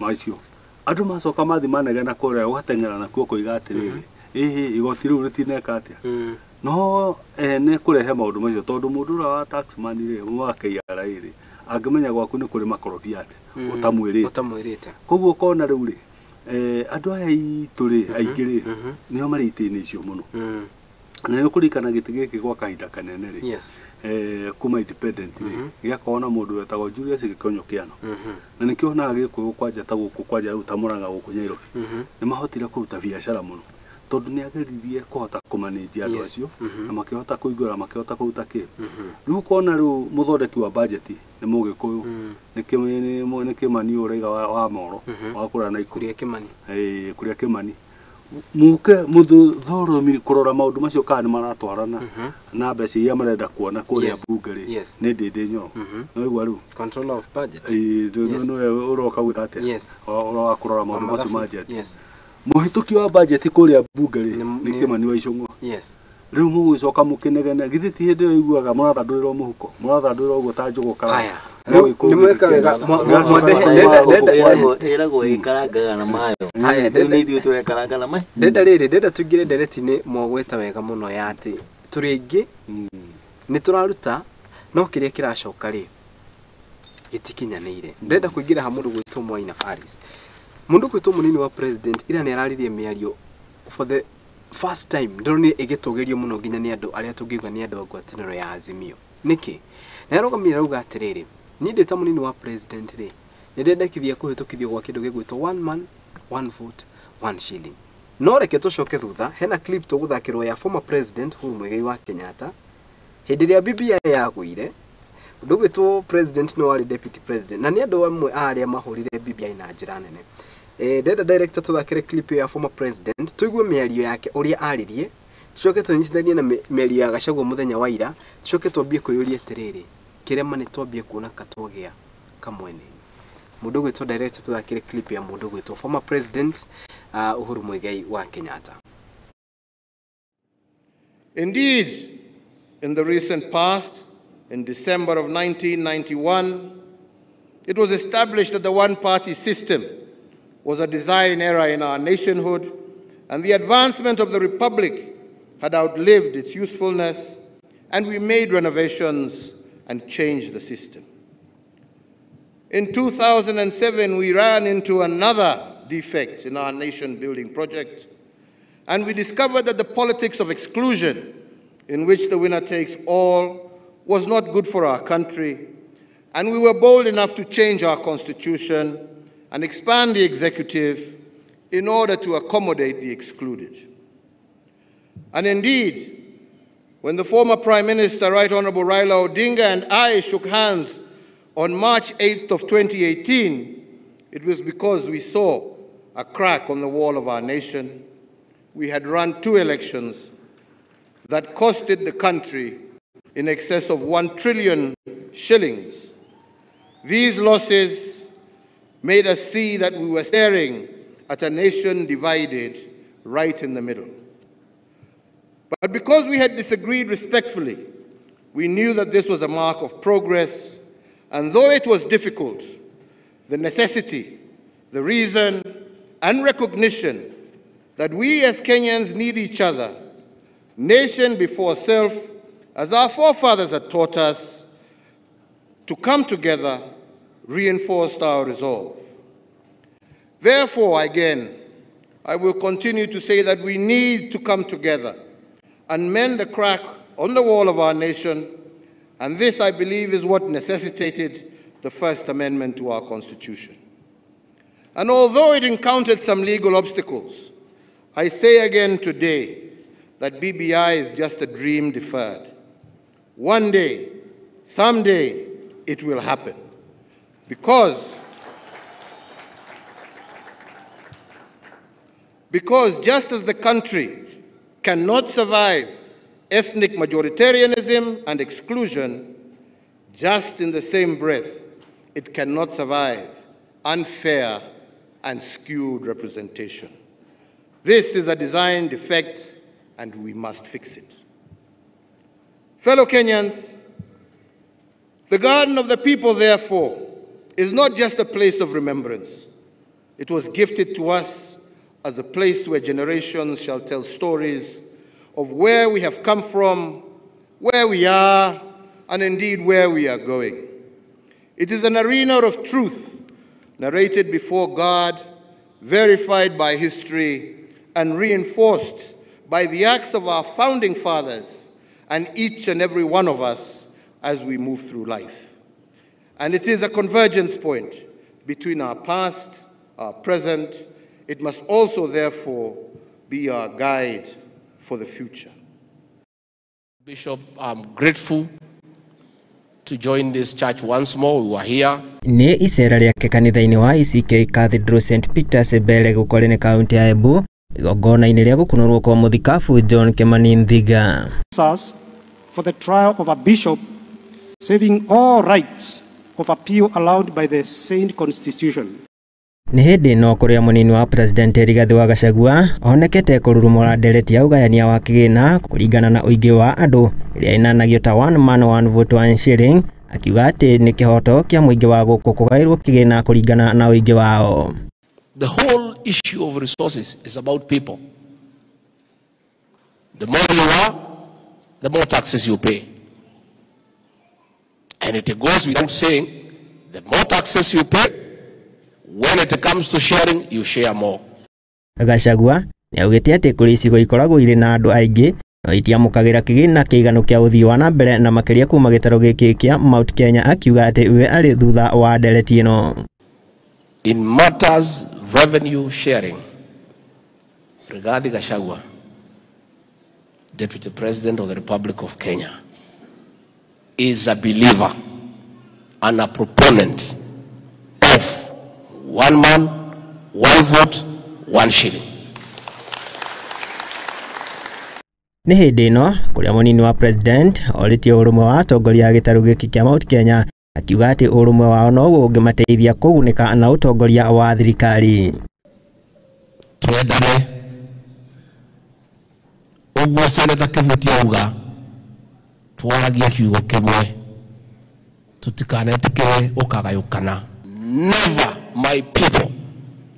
macio andu macoka mathi manegena kuria ugateng'era na kuo kuiga atiriri igoti riu ritineka atia no ne kurehe maundu macio tondu mundu wa taxman ri wa KRA ri angimenya gwaku ni kuri makorobia ati utamwirite koguo kona riu ri andu aya itu ri aingi ri nio mari itini icio muno na ni kurikana giti giki gwa kahinda kanene ri kuma independent ri giakona mundu wetagwo Julius Gikonyo Kiano na nikio na Gikuyu kwanja ta guku kwanja ruta Mũrang'a guku Nyairobi ni mahotire kuruta biashara muno tondu ni ageririe kuhota kumanage andu acio na makihota kuigura makihota kuruta ki riu kona riu muthondeki wa budget ni Mũgĩkũyũ ni Kimani uraiga wa Moro wa kura na Ikuru kuria Kimani muke muthoromi kurora maundu macio kana ni maratwarana na mbeca iria marenda kuona kuria bunge ri ni ndindi nyoro no igwa riu control of budget no uroka gwita atia oro kurora maundu macio ma budget muhituki wa budget kuria bunge ri ni Kimani wa Icũng'wa riu mugicoka mukinegene githi ti hindi yo iguaga murathandũrĩrwo muhuko murathandũrĩrwo uguo ta njugu kara ni mweka wega eragwo ikarangaga na mayo ni ithuĩ tũrekaranga na mayo ndenda tũingĩre ndereti-inĩ mwagweta wega muno ya atĩ tũrĩ aingĩ nĩ tũraruta no kĩrĩa kĩracoka rĩ gĩtikinyanĩire ndenda kũingĩra ha mũndũ gwĩtwo Mwai Faris mundu kwitwo munini wa president ira ni araririe miario for the first time ndoroni igitugerio muno nginya ni andu aria tungigwa ni andu ngwataniro ya Azimio niki na yarogamira uga atiriri ni ndeta munini wa president ri nirendekithia kuhitukithio gwa kindu gigwitwo one man one vote one shilling. No reke tucoke thutha, hena clip tuguthakirwo ya former president Uhuru Muigai wa Kenyatta hindi ria BBI yagwire. Undu gwitwo president no wari deputy president, na ni andu amwe aria mahurire BBI na njira nene. Ndenda director tuthakire clip ya former president tuigue miario yake uria aririe, tucoke tunyitithanie na miario ya Gachagua muthenya wa ira, tucoke twambie kuyuria atiriri kirema ni twambie kuona katwogia kamwene. Mundu gwitwo director tuthakire clip ya mundu gwitwo former president Uhuru Muigai wa Kenyatta. Indeed, in the recent past, in December of 1991, it was established that the one-party system was a design error in our nationhood, and the advancement of the Republic had outlived its usefulness, and we made renovations and changed the system. In 2007, we ran into another defect in our nation-building project, and we discovered that the politics of exclusion, in which the winner takes all, was not good for our country, and we were bold enough to change our constitution and expand the executive in order to accommodate the excluded. And indeed, when the former Prime Minister, Right Honorable Raila Odinga, and I shook hands on March 8th of 2018, it was because we saw a crack on the wall of our nation. We had run 2 elections that costed the country in excess of 1 trillion shillings. These losses made us see that we were staring at a nation divided right in the middle. But because we had disagreed respectfully, we knew that this was a mark of progress, and though it was difficult, the necessity, the reason, and recognition that we as Kenyans need each other, nation before self, as our forefathers had taught us, to come together reinforced our resolve. Therefore, again, I will continue to say that we need to come together and mend the crack on the wall of our nation, and this, I believe, is what necessitated the First Amendment to our Constitution. And although it encountered some legal obstacles, I say again today that BBI is just a dream deferred. One day, someday, it will happen. Because just as the country cannot survive ethnic majoritarianism and exclusion, just in the same breath, it cannot survive unfair and skewed representation. This is a design defect, and we must fix it. Fellow Kenyans, the Garden of the People, therefore, is not just a place of remembrance. It was gifted to us as a place where generations shall tell stories of where we have come from, where we are, and indeed where we are going. It is an arena of truth, narrated before God, verified by history, and reinforced by the acts of our founding fathers and each and every one of us as we move through life. And it is a convergence point between our past, our present. It must also, therefore, be our guide for the future. Bishop, I'm grateful to join this church once more. We were here. Ni isera riake kanitha-ini wa ECK Cathedral St. Peter's Mbere gukorene kaunti ya Embu igongona-ini ria gukunurwo kwa muthikabu John Kimani Nthiga. For the trial of a bishop, saving all rights of appeal allowed by the Saint Constitution. Ni hindi no kuria munini wa president Rigathi wa Gachagua onekete kururumura ndereti ya ugayania wa kigina kuringana na uingi wa andu iria inanagio ta one man one vote one shilling, akiuga ati ni kihoto kia muingi wa guku kugairwo kigina kuringana na uingi wao. The whole issue of resources is about people. The more you are, the more taxes you pay. And it goes without saying, the more taxes you pay, when it comes to sharing, you share more. Gachagua ni augite ati kuri icigo ikoragwo iri na andu aingi no itiamukagira kigina kiigano kia uthii wa na mbere na makiria kuma gitaro giki kia Mount Kenya, akiuga ati we ari thutha wa ndereti ino. In matters revenue sharing, Rigathi Gachagua, Deputy President of the Republic of Kenya, is a believer and a proponent of one man, one vote, one shilling. Nĩ hĩndĩ ĩno kũrĩa mũnini wa president oritie ũrũmwe wa atongoria a gĩtarũ gĩkĩ kĩa Mount Kenya akiuga atĩ ũrũmwe wao noguo ũngĩmateithia kũgunĩka na ũtongoria wa thirikari. Twendane ũguo seneta Kĩhuti auga twaragie kiugo kĩmwe tutikanetĩkĩre ũkagayũkana. Never, my people,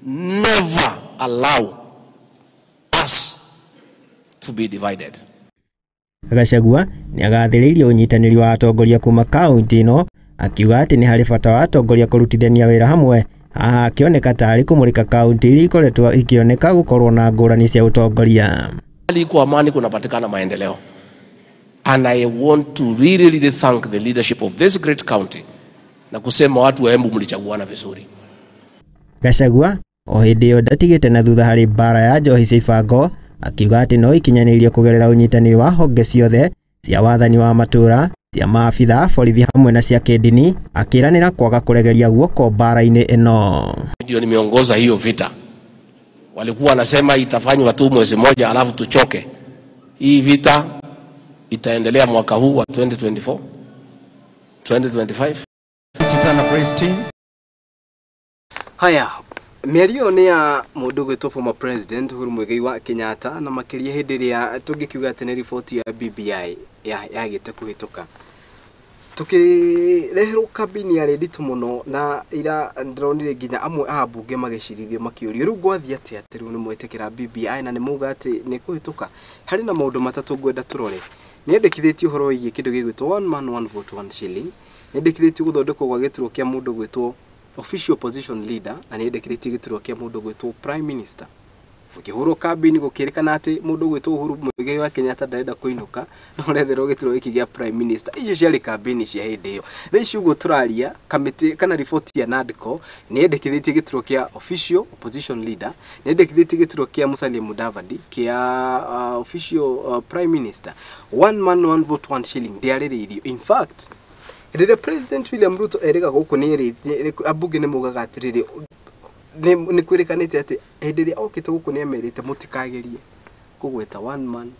never allow us to be divided. Gachagua nĩ agathĩrĩirie ũnyitanĩri wa atongoria kuma kaunti ĩno akiuga atĩ nĩ harĩ bata wa atongoria kũrutithania wĩra hamwe, haha akĩoneka tarĩ kũmũrĩka kaunti iria ikoretwo ikĩoneka gũkorwo na ngũrani cia ũtongoria. Kwa amani kunapatikana maendeleo. And I want to really thank the leadership of this great county na kusema watu wa Embu mlichaguana vizuri. Gachagua o hĩndĩ ĩyo ndatigĩte na thutha harĩ mbara ya njohi cia ibango akiuga atĩ no ikinyanĩirie kũgerera ũnyitanĩri wa honge ciothe cia wathani wa matũra, cia maabitha, borithi hamwe na cia kĩndini, akĩranĩra kwaga kũregeria guoko mbara-inĩ ĩno. Ndio nimeongoza hiyo vita. Walikuwa wanasema itafanywa tu mwezi mmoja alafu tuchoke. Hii vita itaendelea mwaka huu wa 2024, 2025. Sana praise team. Haya, mĩario nĩ ya mũndũ gwĩtwo former president Uhuru Muigai wa Kenyatta na makĩria hĩndĩ ĩrĩa tũngĩkiuga atĩ nĩ riboti ya BBI yagĩte kũhĩtũka. Tukĩreherwo kabini ya nditũ mũno na ira ndronire nginya amwe a mbunge magĩcirithio makĩũrio rĩu gwathi atĩ rĩu nĩ mwĩtĩkĩra BBI na nĩ mauga atĩ nĩ kũhĩtũka. Harĩ na maũndũ matatũ ngwenda tũrore. Nĩendekithĩtio ũhoro wĩgiĩ kĩndũ gĩgwĩtwo one man one vote one shilling. Nĩendekithĩtio gũthondekwo gwa gĩturwa kĩa mũndũ gwĩtwo official opposition leader na nĩendekithĩtio gĩturwa kĩa mũndũ gwĩtwo prime minister. Gũkĩhũrwo kambini gũkĩrĩkana atĩ mũndũ gwĩtwo Uhuru Muigai wa Kenyatta ndarenda kũinũka no ũretherwo gĩturwa gĩkĩ gĩa prime minister. Icio ciarĩ kambini cia hĩndĩ ĩyo. Thaa ici ũguo tũraria kamĩtĩ kana riboti ya NADCO nĩendekithĩtie gĩturwa kĩa official opposition leader, nĩendekithĩtie gĩturwa kĩa Musalia Mudavadi kĩa official prime minister. One man one vote one shilling ndiarĩrĩirio. In fact, the President William Ruto erega gũkũ nĩ ambunge nĩ mugaga atĩrĩrĩ nĩ kwĩrĩkanĩte atĩ hĩndĩ ĩrĩa okĩte gũkũ nĩ emerĩte mũtikagerie kũgweta one man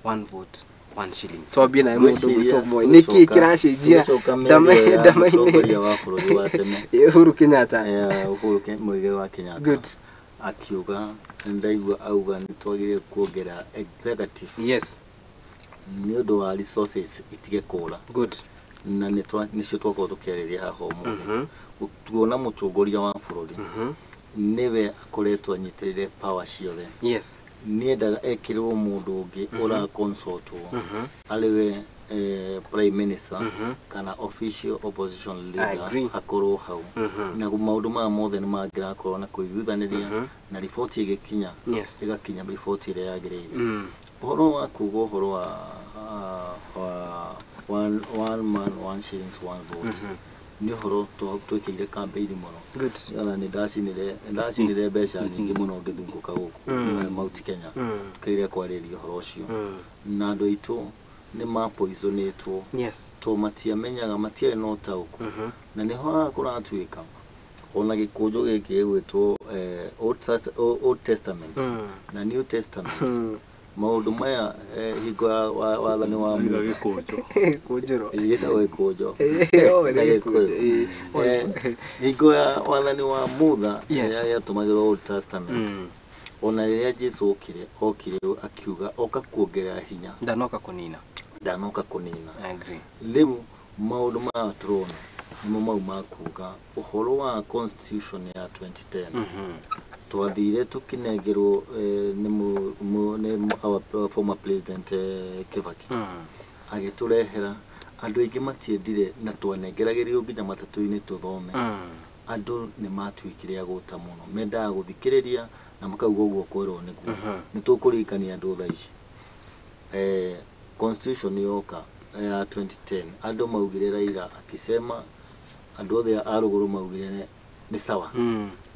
one vote one shilling. Twambie na mũndũ gwĩtwo Moi nĩkĩ kĩracenjia ndama-inĩ wa bũrũri wa tene Uhuru Kenyatta. Uhuru Muigai wa Kenyatta. Good. Akiuga ndaigua auga nĩ twagĩrĩire kuongerera executive. Yes. Nĩ ũndũ wa resources itige kũra. Good. Na nĩcio twakorwo tũkĩarĩria haha ũmũthĩ. Tuona mũtongoria wa bũrũri niwe akoretwo anyitĩrĩire power ciothe. Yes. Nĩendaga ekĩrwo mũndũ ũngĩ ũra consultwo arĩwe prime minister kana official opposition leader akorwo hau na maũndũ maya mothe nĩ mangĩrakorwo na kũiguithanĩria na riboti ĩgĩkinya ĩgakinya riboti ĩrĩa yagĩrĩire. Ũhoro wa kuga ũhoro wa one man one shillings one vote ni horo twĩkĩire campaign mũno. Good. Na ndacinire mbeca nyingĩ mũno ngĩthungũka gũkũ Mount Kenya tukĩrĩa kwarĩria ũhoro ũcio na andũ aitũ nĩ mapoisonĩtwo. Yes. To matiamenyaga matiarĩ na ũtaũku na nĩho kũratuĩka ona gĩkũnjũ gĩkĩ gwĩtwo Old Testament na New Testament. Maũndũ maya hingo ya wathani wa Kũnjũro ĩgĩtagwo gĩkũnjũ hingo ya wathani wa Mutha ĩrĩa yatũmagĩrwo Old Testament. Ona rĩrĩa Jesũ okire akiuga oka kuongerera hinya ndanoka kũnina. I agree. Rĩu maũndũ maya tũrona nĩmo mau ma kuga ũhoro wa constitution ya 2010 twathire tukinengerwo nĩ our former president Kibaki agĩtũrehera andũ aingĩ matiendire na twanengeragĩrio nginya matatũ-inĩ tũthome. Andũ nĩ matuĩkire agũta mũno mendaga gũthikĩrĩria na makauga ũguo kwerwo nĩguo. Nĩ tũkũririkania andũ thaa ici constitution yoka ya 2010 andũ maugire Raila akisema andũ othe a rũgũrũ maugire nĩ sawa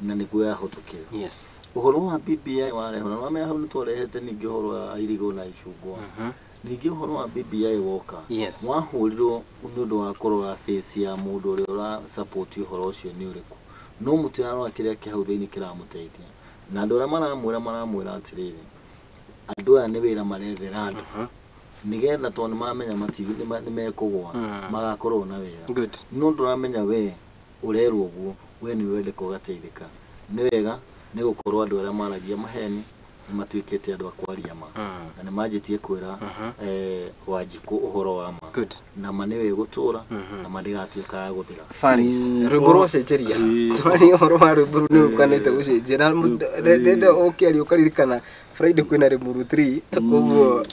na nĩguo yahũtũkire. Yes. Ũhoro wa BBI wareho na wamenya hau nĩtwarehete ningĩ ũhoro wa irigũ na icungwa. Ningĩ ũhoro wa BBI woka wahũrirwo nĩ ũndũ wa kũrora face ya mũndũ ũrĩa ũra support ũhoro ũcio nĩ ũrĩkũ. No mũtirarora kĩrĩa kĩ hau thĩinĩ kĩramũteithia. Na andũ arĩa maramwĩra atĩrĩrĩ, andũ aya nĩ wĩra marethera andũ nigetha tondũ nĩmamenya nĩ mekũgwa magakorwo na wĩra. No ndũramenya we urerwo ũguo we nĩ wendeka ũgateithĩka. Nĩ wega nĩ gũkorwo andũ arĩa maragia maheni nĩ matuĩkĩte andũ a kwaria ma na nĩ manjĩtie kwĩra Wanjikũ ũhoro wa ma na ma nĩwe gũtũra na ma ndigatuĩka ya gũthira. Faris rwĩmbo rwacenjeria twari ũhoro wa rwĩmbo rũu nĩ ũkanĩte gũcenjia na ndenda ũkĩaria ũkaririkana Friday kwĩna Limuru 3 koguo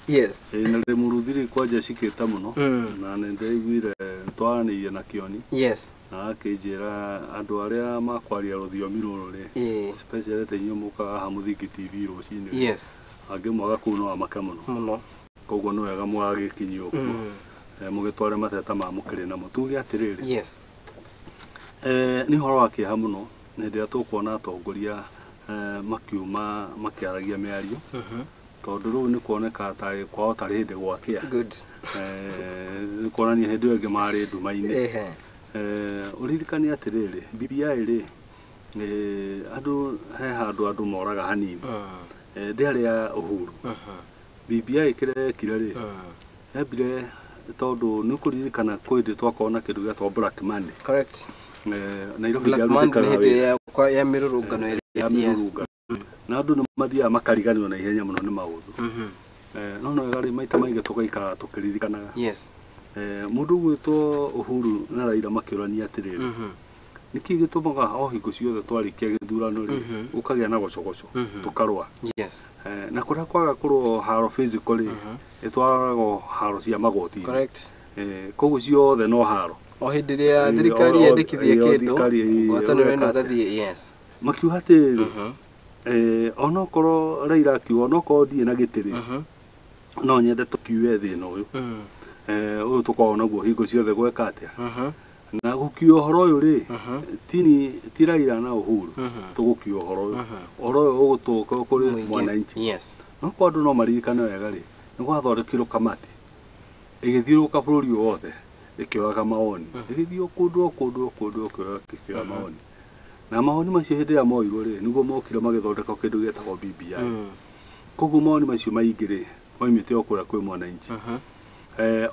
yes na Limuru 3 kwanja cikĩte mũno na nĩ ndaiguire twaranĩirie na Kĩoni yes na akĩnjĩra andũ arĩa makwaria rũthiomi rũrũ rĩ especially te inyuĩ mũkaga haha Mũthingi TV rũcinĩ yes angĩ mwaga kũu no amake mũno koguo nĩ wega mwagĩkinyia ũguo mũgĩtware mateta ma mũkĩrĩ namo tuge atĩrĩrĩ yes nĩ ũhoro wa kĩeha mũno nĩ hĩndĩ ĩrĩa tũkuona atongoria makiuma makĩaragia mĩario tondũ rĩu nĩ kuoneka tarĩ kwao tarĩ hĩndĩ gwakĩa nĩ kuonania hĩndĩ ĩyo ĩngĩ marĩ nduma-inĩ ũririkanie atĩrĩrĩ BBI rĩ andũ he handũ andũ moraga hanini ndĩarĩ ya Uhuru BBI kĩrĩa yekire rĩ yambire tondũ nĩ kũririkana kwĩndĩ twakorwo na kĩndũ gĩatwo black money correct Nairobi ya mĩrũrũngano na andũ nĩ mathiaga makariganĩrwo na ihenya mũno nĩ maũndũ no no gari maita maingĩ tũgaikara tũkĩririkanaga mũndũ gwĩtwo Uhuru na Raila makĩũrania atĩrĩrĩ nĩkĩ gĩtũmaga o hingo ciothe twarĩkia gĩthurano rĩ ũkagĩa na gocogoco tũkarũa na kũrĩa kwaga kũrũa haro physically ĩtwaragwo haro cia magoti koguo ciothe no haro o hĩndĩ ĩrĩa thirikari yendekithia kĩndũ ngwatanĩro ĩno ĩgathiĩ makiuga atĩrĩrĩ onokorwo Raila akiuga onokorwo ndirĩ na gĩtĩrĩ no nyende tũkiue thĩna ũyũ ũyũ tũkoragwo naguo hingo ciothe gweka atĩa na gũkiua ũhoro ũyũ rĩ ti Raila na Uhuru tũgũkiua ũhoro ũyũ ũgũtũũka kũrĩ mwananchi no kwa andũ no maririkane wega rĩ nĩ gwathondekirwo kamati ĩgĩthiũrũrũka bũrũri wothe ĩkĩoyaga mawoni ĩgĩthiĩ kũndũ ĩkĩoyaga mawoni na mawoni macio hĩndĩ ĩrĩa moirwo rĩ nĩguo mokire magĩthondeka kĩndũ gĩtagwo BBI koguo mawoni macio maingĩ rĩ moimĩte o kũrĩa kwĩ mwananchi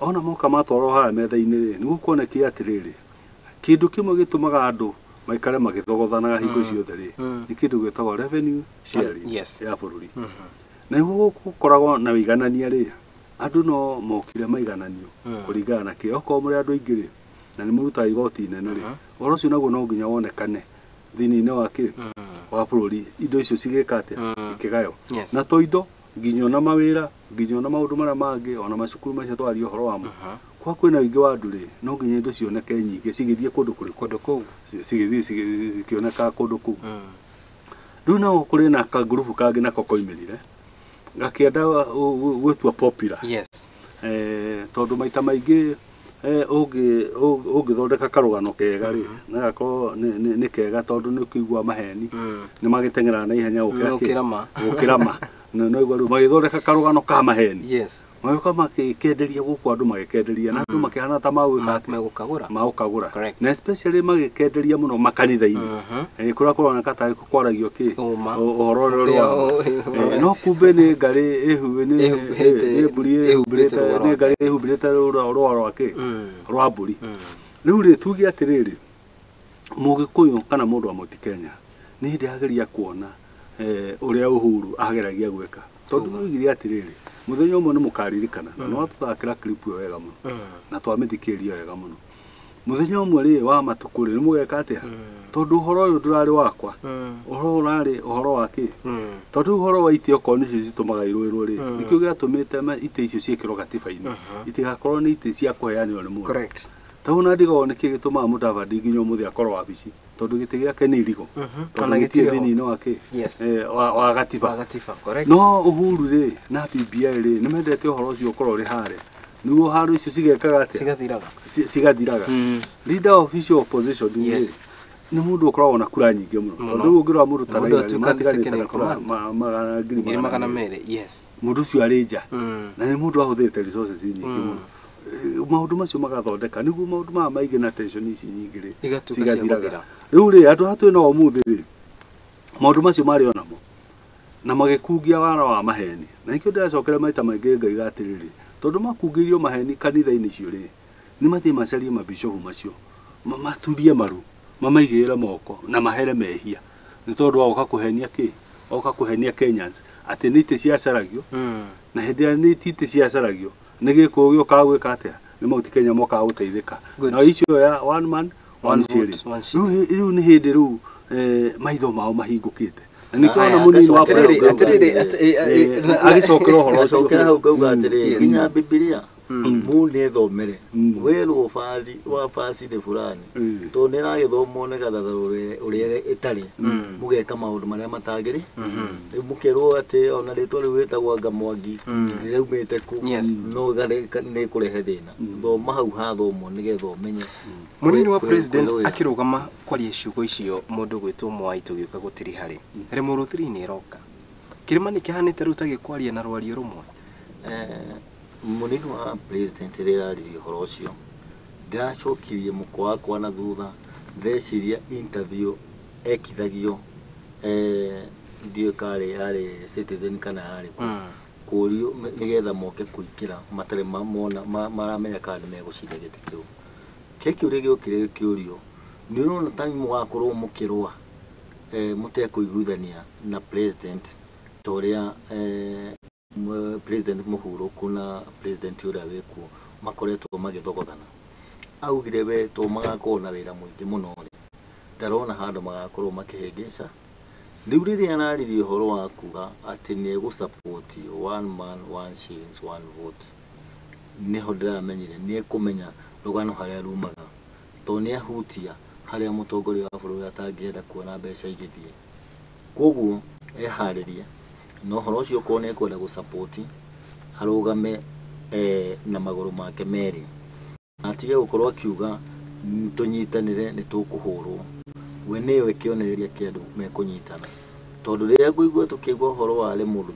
ona moka matwarwo haha metha-inĩ rĩ nĩguo kuonekire atĩrĩrĩ kĩndũ kĩmwe gĩtũmaga andũ maikare magĩthogothanaga hingo ciothe rĩ nĩ kĩndũ gĩtagwo revenue sharing ya bũrũri na nĩguo gũkoragwo na ũiganania rĩ andũ no mokire maigananio kũringana na kĩ okorwo mũrĩ andũ aingĩ rĩ na nĩ mũrutaga igoti inene rĩ ũhoro ũcio naguo no nginya wonekane thĩinĩ wa kĩ wa bũrũri indo icio cigĩka atĩa ikĩgayo na to indo nginya na mawĩra nginya na maũndũ marĩa mangĩ ona macukuru macio twaria ũhoro wamo kwa kwĩna ũingĩ wa andũ rĩ no nginya indo cioneke nyingĩ cigĩthiĩ kũndũ kũu cigĩthiĩ cikĩoneka kũndũ kũu rĩu no kũrĩ na kagrupu kangĩ nako koimĩrire gakĩenda gwĩtua popular tondũ maita maingĩ ũngĩthondeka karũgano kega rĩ na gakorwo nĩ kega tondũ nĩ ũkĩigua maheni nĩ magĩteng'eraga na ihenya gũkĩra ma no igua rĩu magĩthondeka karũgano ka maheni magĩũka magĩkenderia gũkũ andũ magĩkenderia na andũ makĩhana ta magũkagũra na especially magĩkenderia mũno makanitha-inĩ kũrĩa kũroneka tarĩ kwaragio kĩ ũhoro ũrĩa no kumbe nĩ ngarĩ ĩhumbĩrĩte rũa rwa kĩ rwa mbũri rĩu rĩ tuge atĩrĩrĩ Mũgĩkũyũ kana mũndũ wa Mount Kenya nĩ hĩndĩ ageria kuona ũrĩa Uhuru ageragia gwĩka tondũ nĩoigire atĩrĩrĩ mũthenya ũmwe nĩ mũkaririkana na no tũthakĩra clip ĩyo wega mũno na twamĩthikĩrĩria wega mũno mũthenya ũmwe rĩ wa matukũ rĩ nĩ mũgeka atĩa tondũ ũhoro ũyũ ndũrarĩ wakwa ũhoro ũrarĩ ũhoro wa kĩ tondũ ũhoro wa itĩ okorwo nĩcio citũmaga irũĩrwo rĩ nĩkĩo gĩatũmĩte itĩ icio ciĩkĩrwo gatiba-inĩ itigakorwo nĩ itĩ cia kũheanĩrwo nĩ mũndũ tondũ na ndigagwo nĩkĩ gĩtũmaga Mudavadi nginya ũmũthĩ akorwo wabici tondũ gĩtĩ gĩake nĩ irigo tondũ gĩtirĩ thĩinĩ wa kĩ wa gatiba no Uhuru rĩ na BBI rĩ nĩ mendete ũhoro ũcio ũkorwo ũrĩ harĩa nĩguo haro icio cigekaga atĩa cigathiraga leader of official opposition rĩ nĩ mũndũ ũkoragwo na kura nyingĩ mũno tondũ rĩu ũngĩrora mũndũ ta Raila ngiri magana merĩ yes mũndũ ũcio arĩ nja na nĩ mũndũ ahũthĩrĩte resources nyingĩ mũno maũndũ macio magathondeka nĩguo maũndũ maya maingĩ na tension ici nyingĩ rĩ cigathiraga rĩu rĩ andũ hatwĩ na ũmũthĩ rĩ maũndũ macio marĩ o namo na magĩkungia wara wa maheni na nĩkĩo ndĩracokera maita maingĩ ngaiga atĩrĩrĩ tondũ makungĩirio maheni kanitha-inĩ icio rĩ nĩ mathiĩ macarie mabishopu macio maturie maru mamaigĩrĩre moko na mahere mehia nĩ tondũ wagoka kũhenia kĩ oka kũhenia Kenyans atĩ nĩ itĩ ciacaragio na hĩndĩ ĩrĩa nĩ itĩ ciacaragio nĩ gĩkũ gĩũkaga gwĩka atĩa nĩ Mount Kenya mokaga gũteithĩka na icio ya one man one shilling rĩu nĩ hĩndĩ rĩu maitho mao mahingũkĩte na nĩ kuona mũnini wa agĩcokera ũhoro ũcio hau kauga atĩrĩrĩ nginya Biblia mũnĩ thomere wĩrwo wabacire fulani tondũ nĩ ĩragĩthomwo nĩ gathatharũ ũrĩa ĩtarĩ mũgeka maũndũ marĩa matagĩrĩ rĩu mũkerwo atĩ ona rĩtwa rĩu wĩtagwo anga Mwangi rĩaumĩte kũ no nĩ kũrehe thĩna thoma hau hathomwo nĩgetha ũmenye mũnini wa president akĩrũgama kwaria ciugo icio mũndũ gwĩtwo Mwai tũgĩũka gũtirĩ harĩ Limuru 3 nĩ ĩroka kĩrĩma nĩ kĩhanĩte rĩu tagĩkwaria na rwario rũmwe mũnini wa president rĩrĩa ararĩria ũhoro ũcio ndĩracokirie mũkwa wakwa na thutha ndĩreciria interview ekithagio ndiũ karĩ yarĩ Citizen kana yarĩ kũrio nĩgetha moke kũingĩra matarĩ maramenya kana nĩ megũcira gĩtĩ kĩu kĩũria gĩokire kĩũrio nĩ ũrona ta mũgakorwo mũkĩrũa mũtekũiguithania na president ta ũrĩa president mũhurũku na president ũrĩa wĩkuo makoretwo magĩthogothana augire we to magakorwo na wĩra mũingĩ mũno rĩ ndarona handũ magakorwo makĩhĩngĩca rĩu rĩrĩa araririe ũhoro wa kuga atĩ nĩ egũsupport one man one shillings one vote nĩho ndĩramenyire nĩ ekũmenya rũgano harĩa rumaga to nĩ ahutia harĩa mũtongoria wa bũrũri atangĩenda kuona mbeca igĩthiĩ koguo eharĩrie no ũhoro ũcio ko nĩ ekwenda gũsupport harũgame na magũrũ make merĩ atige gũkorwo akiuga tũnyitanĩre nĩ tũkũhũrwo we nĩwe kĩonereria kĩa andũ mekũnyitana tondũ rĩrĩa ngũigua tũkĩigua ũhoro wa Limuru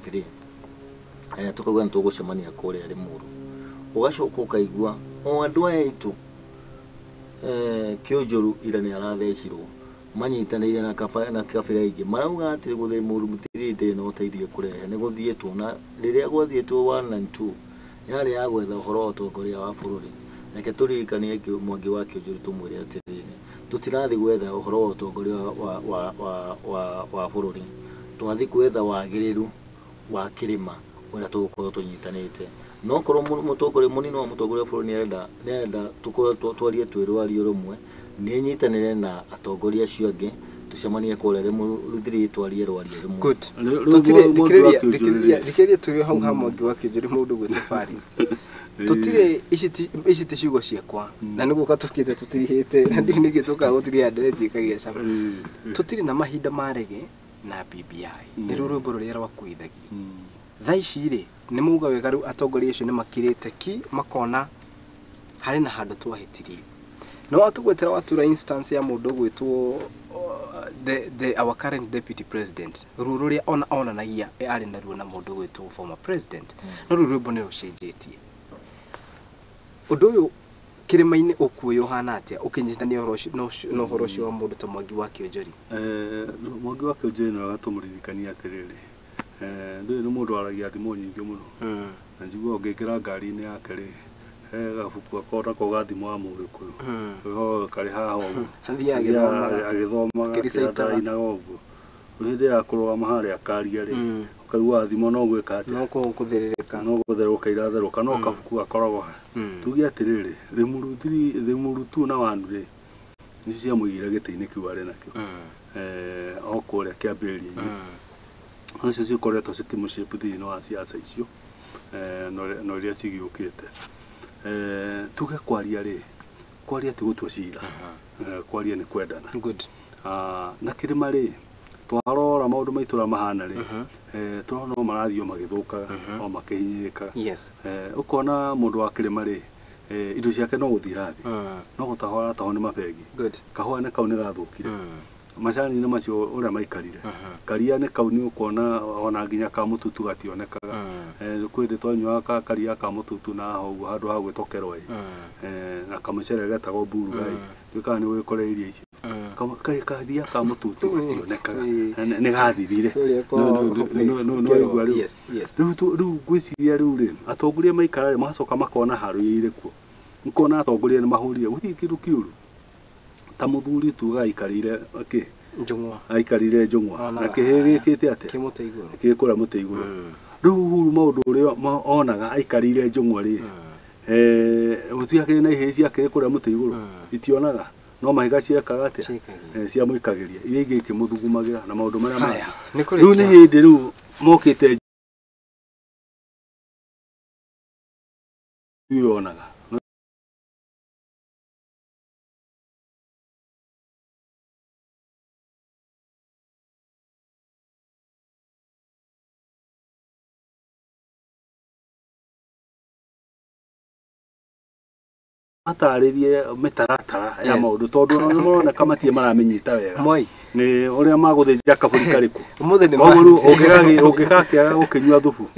3 tukauga nĩ tũgũcemania kũrĩa Limuru ũgacoka ũkaigua o andũ aya aitũ Kĩũnjũru ira nĩ arathecirwo manyitanĩire na kabira ingĩ marauga atĩ gũthiĩ Limuru 3 ndĩ no teithie kũrehe nĩ gũthiĩtwo na rĩrĩa gwathiĩtwo 1 and 2 yarĩ ya gwetha ũhoro wa ũtongoria wa bũrũri reke tũririkanie Mwangi wa Kĩũnjũru tũmwĩre atĩrĩrĩ tũtirathiĩ gwetha ũhoro wa ũtongoria wa bũrũri twathiĩ gwetha wagĩrĩru wa kĩrĩma ũrĩa tũgũkorwo tũnyitanĩte no korwo mũtongoria mũnini wa mũtongoria wa bũrũri nĩarenda tũkorwo twarie twĩrwario rũmwe nĩ nyitanĩre na atongoria acio angĩ tucemanie kũrĩa Limuru 3 twarie rwario rũmwe good thikĩrĩria tũrĩ hau ha Mwangi wa Kĩũnjũru mũndũ gwĩtwo Faris tutire ici ticiugo ciakwa na nĩ gũka tũkĩte tũtirihĩte na nĩ gĩtũka gũtirĩ andũ ekagia cama tutire na mahinda marege na BBI nĩ rũrũmbo rũrĩa rwakuithagia thaa ici rĩ nĩ muga wega rĩu atongoria acio nĩ makirĩte ki makona harĩ na handũ twahĩtirie no atũgwetera watura instance ya mũndũ gwĩtwo our current deputy president rũrũrĩa onanagia arĩ na ruo na mũndũ gwĩtwo former president no rũrũmbo nĩ rũcenjetie ũndũ ũyũ kĩrĩma-inĩ ũkuoyo hana atĩa ũkĩnyitithania ũhoro ũcio wa mũndũ ta Mwangi wa Kĩũnjũru Mwangi wa Kĩũnjũru nĩ agatũmũririkania atĩrĩrĩ ndũyũ nĩ mũndũ waragia thimũ nyingĩ mũno na njigua ũngĩkĩra ngari-inĩ yake rĩ he gabuku akona ko gathimo wa Mũgĩkũyũ ho karĩ haha ũguo agĩthomaga kĩrataina ũguo hĩndĩ ya kũrũgama harĩa akaria rĩ ũkaigua thimo no gwĩka atĩa no kũgũthĩrĩrĩka no gũtherũka iratherũka no kabuku gakoragwo tuge atĩrĩrĩ Limuru 2 na 1 rĩ nĩcio ciamũigire gĩtĩ-inĩ kĩu arĩ nakĩo o kũrĩa kĩambĩrĩria-inĩ nacio cikoretwo cikĩmũcape thĩinĩ wa siasa icio no rĩrĩa cigĩũkĩte tuge kwaria rĩ kwaria ti gũtua cira kwaria nĩ kwendana good na kĩrĩma rĩ twarora maũndũ maitũra mahana rĩ tũrona marathiĩ magĩthũkaga o makĩhinyĩrĩkaga yes ũkona mũndũ wa kĩrĩma rĩ indo ciake no guthirathi no gutahora taho ni mabengi Good. kahua ne kau ni gathukire macani ni macio uria maikarire karia ni kau ni ukona ona nginya ka mututu gationekaga kwindi twanyua ka karia ka mututu na ho handu ha gwitokerwa na kamucere getagwo buru gai twika ni wikoreirie icio kama karia ka mututu gationekaga ni gathirire no igwa riu gwiciria riu ri atongoria maikara macoka makona haruire kuo nikona atongoria ni mahurire guthii kindu kiuru ta muthuri tu aikarire Njungwa aikarire njungwa na kihe gikite ate kimuta iguru gikura muta iguru riu huru maundu uria onaga aikarire njungwa ri gutiakire na ihe ciake kuria muta iguru itionaga no mahiga ciekaga ate cia muikagiria iria ingi kimuthugumagira na maundu maria maya riu ni hindi riu mokite ionaga ataririe mitaratara ya maundu tondu nona kama tie maramenyita wega Moi ni uria maguthinja kaburi kariku umuthe ni maguru ungigakira gukinyua thubu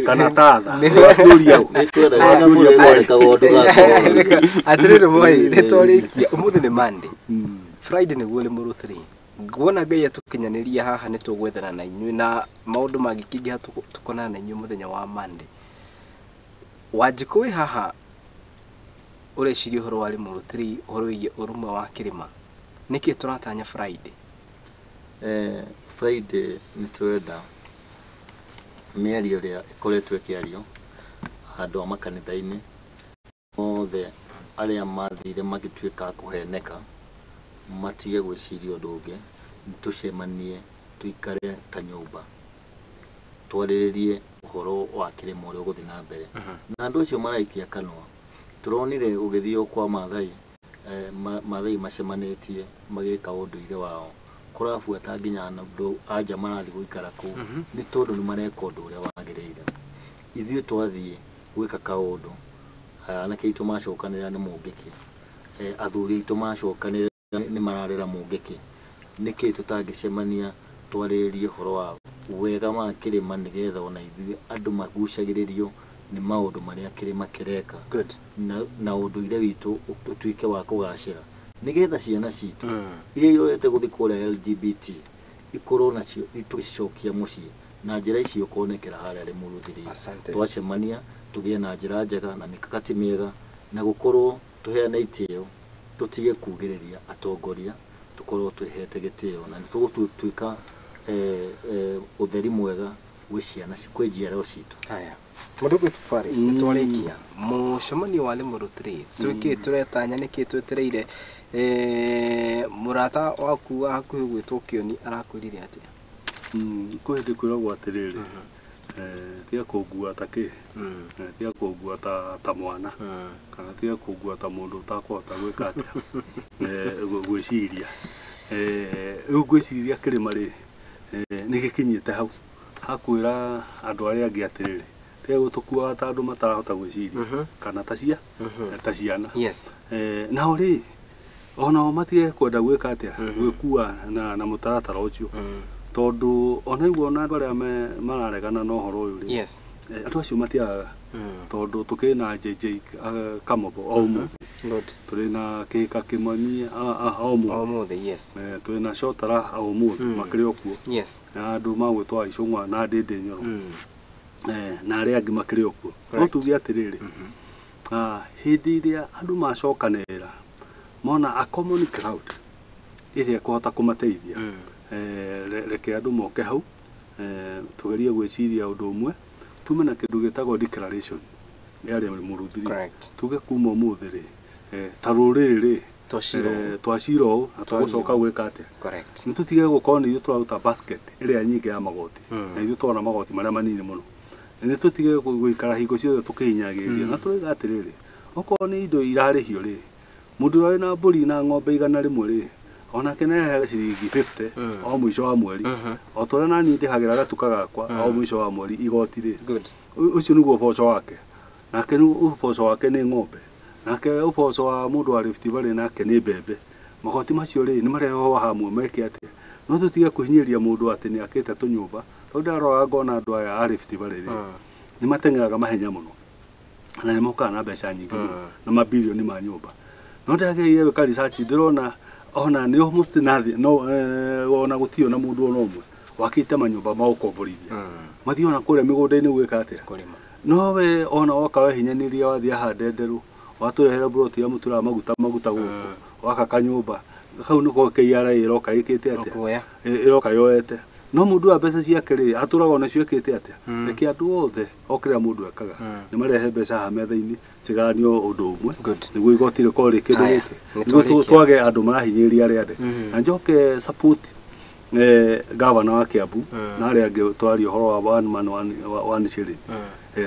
kana tatha turia atirire Moi nitorikia umuthe ni Monday Friday ni guo ni muru 3 ngwona ngai atukinyaniria haha ni tugwethana na inyui na maundu magikingi tukona na inyui muthenya wa Monday wajikui haha ureciria uhoro wari muru 3 uhoro wigie urumwe wa kirima niki turatanya Friday Friday ni twenda miario ria ikoretwo ikiario handu makanitha-ini othe aria mathire magituika kuheneka matige gwiciria undu ungi tucemanie tuikare ta nyumba twariririe uhoro wa kirima uria guthi na mbere na andu acio maraikia kanwa turonire ugithio kwa mathai mathai macemanitie magika unduire wao kurabuata nginya andu anja marathi guikara ku ni tondu ni mareka undu uria wagiriire ithuĩ twathie gwika kaundu anake itu macokanira ni mungiki athuri itu macokanira ni mararera mungiki niki tutangicemania twarĩrĩrie horo wa wega ma kirima nigetha ona ithuĩ andu magucagĩrĩrio ni maundu maria kirima kireka good na unduire witu tuike wa kugacira nigetha ciana citu iria irorete guthi kuria LGBT ikorwo nacio itucokia mucii na njira icio konekera haria ri muruthiri twacemania tugie na njira njega na mikakati miega na gukorwo tuheana itio tutige kugiriria atongoria tukorwo twihete gitio na tugutuika utheri mwega gwi ciana kwi njiaro citu haya Mudugu Faris nitwarikia mucemanio wa muru 3 twiki turetanya niki twetereire murata waku hakuhi gwitwo Kioni arakwirire atia kwende kwiragwo atiriri tia kugua take tia kugua ta mwana kana tia kugua ta mundu utakuhota gwika atia gwiciria gwiciria kirima ri nigikinyite hau hakwira andu aria angi atiriri tia tukua ta andu matarahota gwiciria kana ta ciana yes na uri ona matige kwenda gwika atia gwikua na mutaratara ucio tondu ona igwo ona andu aria mararegana no horo uyu ri yes andu acio matiaga tondu tukina JJ kamotho omu turi na kika kimani omu yes turi na shotara omu makiri okuo yes andu magwitwa icungwa na ndindi nyoro na aria angi makiri okuo no tugi atiriri hindi iria andu macokanira mona a common crowd iria kuhota kumateithia reke andu moke hau tugerie gwiciria undu umwe tume na kindu gitagwo declaration yari muruthiri tuge kuma muthiri ta ruriri twaciro atugucoka gwika atia correct nitutige gukorwo ni turaruta basket iria nyingi ya magoti na ithu twona magoti maria manini muno nitutige guikara hingo ciothe tukihinyagiriria na turiga atiriri okorwo ni indo irarihio ri mundu ari na mburi na ng'ombe igana rimwe ri ona kene ciringi 50 o mwisho wa mweri o tore nani ndihagira gatuka gakwa o mwisho wa mweri igoti ri good ucio niguo boco wake nake uboco wake ni ng'ombe nake uboco wa mundu wa Rift Valley nake ni mbembe magoti macio ri ni mareho hamwe meke ati no tutige kuhinyiria mundu ati ni akite tunyumba tondu aroga ngona andu aya a Rift Valley ni matengeraga mahenya muno na ni moka na mbeca nyingi na mabilioni ma nyumba no ndageire wika research ndirona ona ni almost nathi no ona gutio na mundu ono umwe wakite manyumba ma ukomborithia mathio na kuria migunda-ini gwika atia kurima no we ona woka we hinyaniria wathia hande nderu waturehere broti ya mutura maguta guku waka kanyumba kau niko KRA iroka ikite atia iroka yoete no mundu a mbeca ciake ri aturaga ona cio ikite atia reke andu othe okira mundu ekaga ni marehe mbeca ha metha-ini cigaranio undu umwe niguo igoti rikori kindu giki twage andu marahinyiria ari ande na njoke support governor wa Kiambu na ari angi twari uhoro wa one man one shilling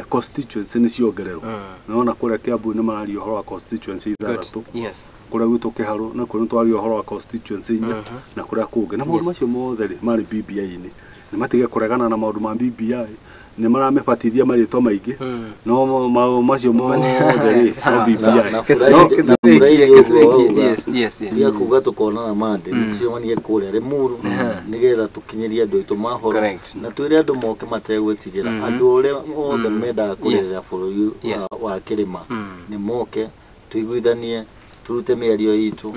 constituency ni ciongererwo naona kuria Kiambu ni marari uhoro wa constituency ithathatu kuria gwitu Kiharu na kuria twari uhoro wa constituency inya na kuria kungi na maundu macio mothe mari BBI-ini ni matige kuregana na maundu ma BBI ni maramebatithia maritwa maingi no macio mothe ya kuga tukona na mande nicio manie kuria Limuru nigetha tukinyeria andu itu mahoro na twire andu moke mategwetigira andu ore othe menda kurera bururi wa kirima ni moke tuiguithanie turute miario itu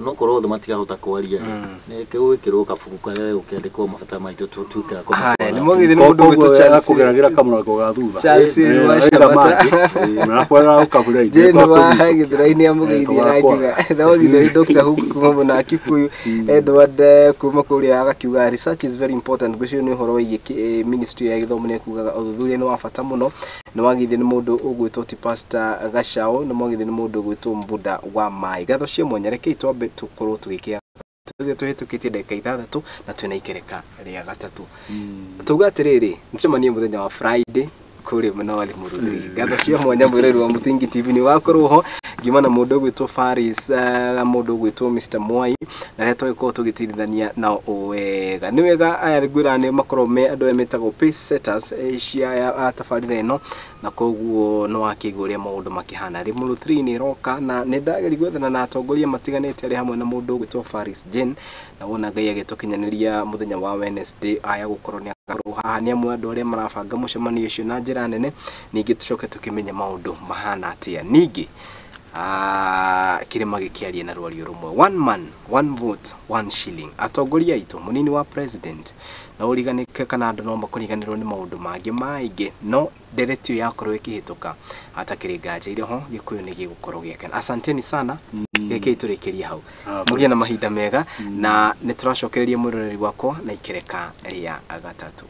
no korwo othe matigahota kwaria ni kiwikirwo kabuku karia ukiandikwo mabata maitu tutuka ko ni mogithi ni mundu gwitu Charles kugeragira kamurago ga thutha Charles washamata na kwera ukabura ije je ni wa githiraini amugeithia rakiuga thogithi Dr. Huku kuma na Kikuyu Edward kuma kuria agakiuga research is very important gwicio ni horo wigi ministry ya githomo ni kugaga uthuthuria ni wa bata muno ni wagithi ni mundu ugwitwo ti Pastor Gashao ni wagithi ni mundu ugwitwo Mbuda wa mai gatho cia mwanya reke itwambe tukorwo tugikia tuhitukitie ndagika 6 na twina ikereka ria gatatu tuga atiriri nicemanie muthenya wa Friday kuri munoli murudiri gatho cia mwanya mwiriru wa Muthingi TV ni wakorwo ho ngimana mundu gwitwo Faris mundu gwitwo Mr. Mwai na reto iko tugitirithania na wega ni wega aya ngwirane makorwo me andu emetagwo pace setters cia ya tabarira ino na koguo no akiguria maundu makihana Limuru 3 ni roka na ni ndageri gwethana na atongoria matiganete ari hamwe na mundu gwitwo Faris Jen na wona ngai agitukinyaniria muthenya wa Wednesday aya gukorwo ni haha ni amwe andu aria marabanga mucemanio ucio na njira nene ningi tucoke tukimenya maundu mahana atia ningi kirima gikiaria na rwario rumwe one man one vote one shilling atongoria itu munini wa president na uriganike kana andu no makuriganirwo ni maundu mangi maingi no nderetio yakorwo ikihituka atakiri nganja ire ho gikuyu ni gigukorwo giakena asanteni sana geke iturikiria hau mugie na mahinda mega na nituracokereria mwiroreri wakwa na ikereka ria gatatu.